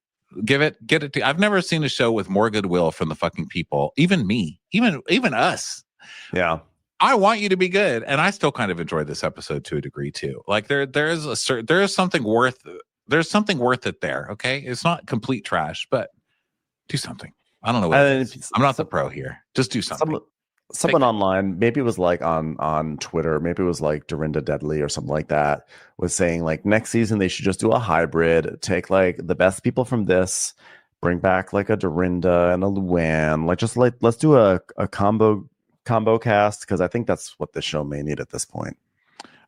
Get it. I've never seen a show with more goodwill from the fucking people. Even me, even us. Yeah. I want you to be good. And I still kind of enjoyed this episode to a degree too. Like there is something worth it there. Okay. It's not complete trash, but do something. I don't know what it is. I'm not the pro here. Just do something. Someone online, maybe it was like on Twitter, maybe it was like Dorinda Deadly or something like that, was saying like next season they should just do a hybrid, take like the best people from this, bring back like a Dorinda and a Luann, let's do a combo cast, because I think that's what the show may need at this point.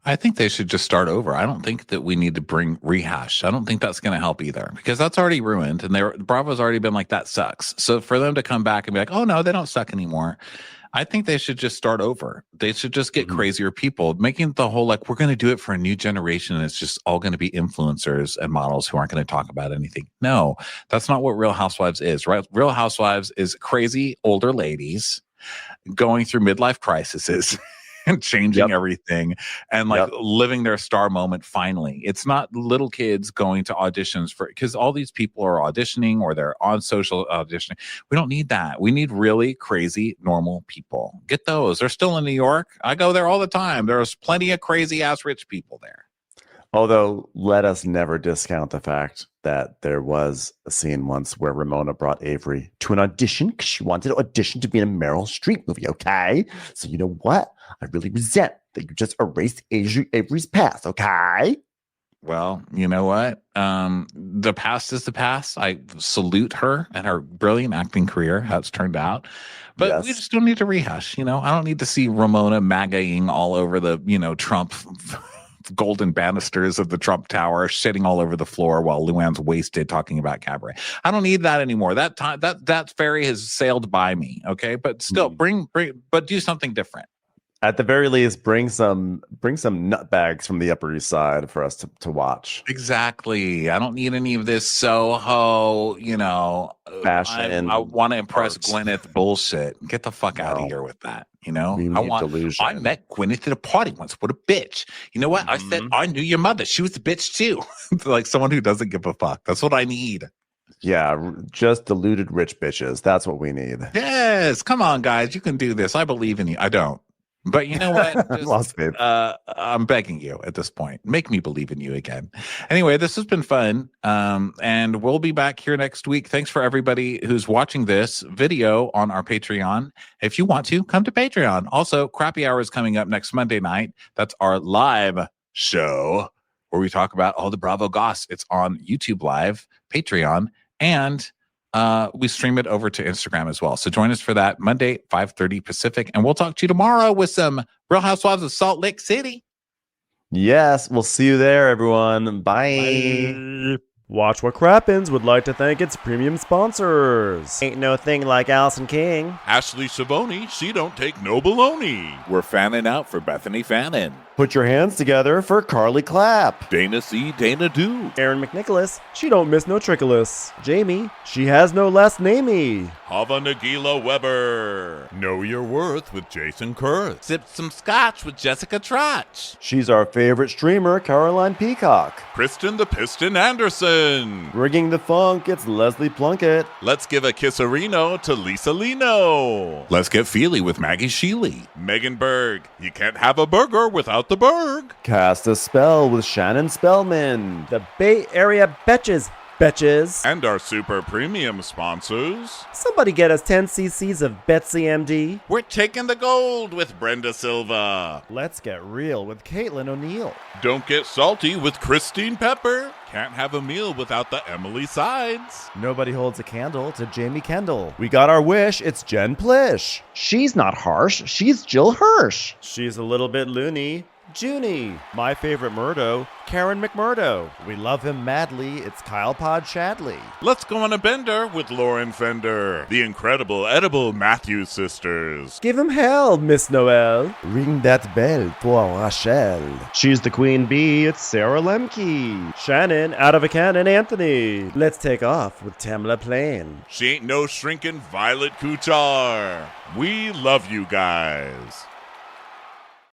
I think they should just start over. I don't think that we need to bring rehash. I don't think that's going to help either, because that's already ruined, and Bravo's already been like, that sucks. So for them to come back and be like, oh no, they don't suck anymore. I think they should just start over. They should just get crazier people, making the whole like, we're going to do it for a new generation, and it's just all going to be influencers and models who aren't going to talk about anything. No, that's not what Real Housewives is, right? Real Housewives is crazy older ladies going through midlife crises and changing Yep. everything and like Yep. living their star moment finally. It's not little kids going to auditions for, because all these people are auditioning or they're on social auditioning. We don't need that. We need really crazy normal people. Get those. They're still in New York. I go there all the time. There's plenty of crazy ass rich people there. Although, let us never discount the fact that there was a scene once where Ramona brought Avery to an audition because she wanted to audition to be in a Meryl Streep movie, okay? So you know what? I really resent that you just erased Avery's past, okay? Well, you know what? The past is the past. I salute her and her brilliant acting career, how it's turned out. But we Yes. just don't need to rehash, you know? I don't need to see Ramona MAGA-ing all over the, Trump golden banisters of the Trump Tower, shitting all over the floor while Luann's wasted talking about cabaret. I don't need that anymore. That time, that ferry has sailed by me. Okay, but still, bring, but do something different. At the very least, bring some nutbags from the Upper East Side for us to watch. Exactly. I don't need any of this Soho, Fashion. I want to impress art. Gwyneth bullshit. Get the fuck out of here with that. We need delusion. I met Gwyneth at a party once. What a bitch. You know what? I said, I knew your mother. She was a bitch too. Like someone who doesn't give a fuck. That's what I need. Yeah, just deluded rich bitches. That's what we need. Yes. Come on, guys. You can do this. I believe in you. I don't. But you know what? Lost faith. I'm begging you at this point. Make me believe in you again. Anyway, this has been fun. And we'll be back here next week. Thanks for everybody who's watching this video on our Patreon. If you want to, come to Patreon. Also, Crappy Hour is coming up next Monday night. That's our live show where we talk about all the Bravo goss. It's on YouTube Live, Patreon, and we stream it over to Instagram as well. So join us for that Monday, 5:30 Pacific. And we'll talk to you tomorrow with some Real Housewives of Salt Lake City. Yes, we'll see you there, everyone. Bye. Watch What Crappens would like to thank its premium sponsors. Ain't no thing like Allison King. Ashley Savoni, she don't take no baloney. We're fanning out for Bethany Fannin. Put your hands together for Carly Clapp. Dana C, Dana Do. Aaron McNicholas, she don't miss no trickolas. Jamie, she has no last namey. Hava Nagila Weber. Know Your Worth with Jason Kurth. Sipped some scotch with Jessica Trotch. She's our favorite streamer, Caroline Peacock. Kristen the Piston Anderson. Rigging the funk, it's Leslie Plunkett. Let's give a kisserino to Lisa Lino. Let's get feely with Maggie Sheely. Megan Berg. You can't have a burger without the Berg. Cast a Spell with Shannon Spellman. The Bay Area Betches. And our super premium sponsors. Somebody get us 10 cc's of Betsy MD. We're taking the gold with Brenda Silva. Let's get real with Caitlin O'Neill. Don't get salty with Christine Pepper. Can't have a meal without the Emily Sides. Nobody holds a candle to Jamie Kendall. We got our wish, it's Jen Plish. She's not harsh, she's Jill Hirsch. She's a little bit loony. Junie. My favorite Murdo, Karen McMurdo. We love him madly, it's Kyle Pod Shadley. Let's go on a bender with Lauren Fender. The incredible edible Matthews sisters. Give him hell, Miss Noel. Ring that bell for Rachel. She's the queen bee, it's Sarah Lemke. Shannon, out of a cannon, Anthony. Let's take off with Tamla Plain. She ain't no shrinking Violet Kuchar. We love you guys.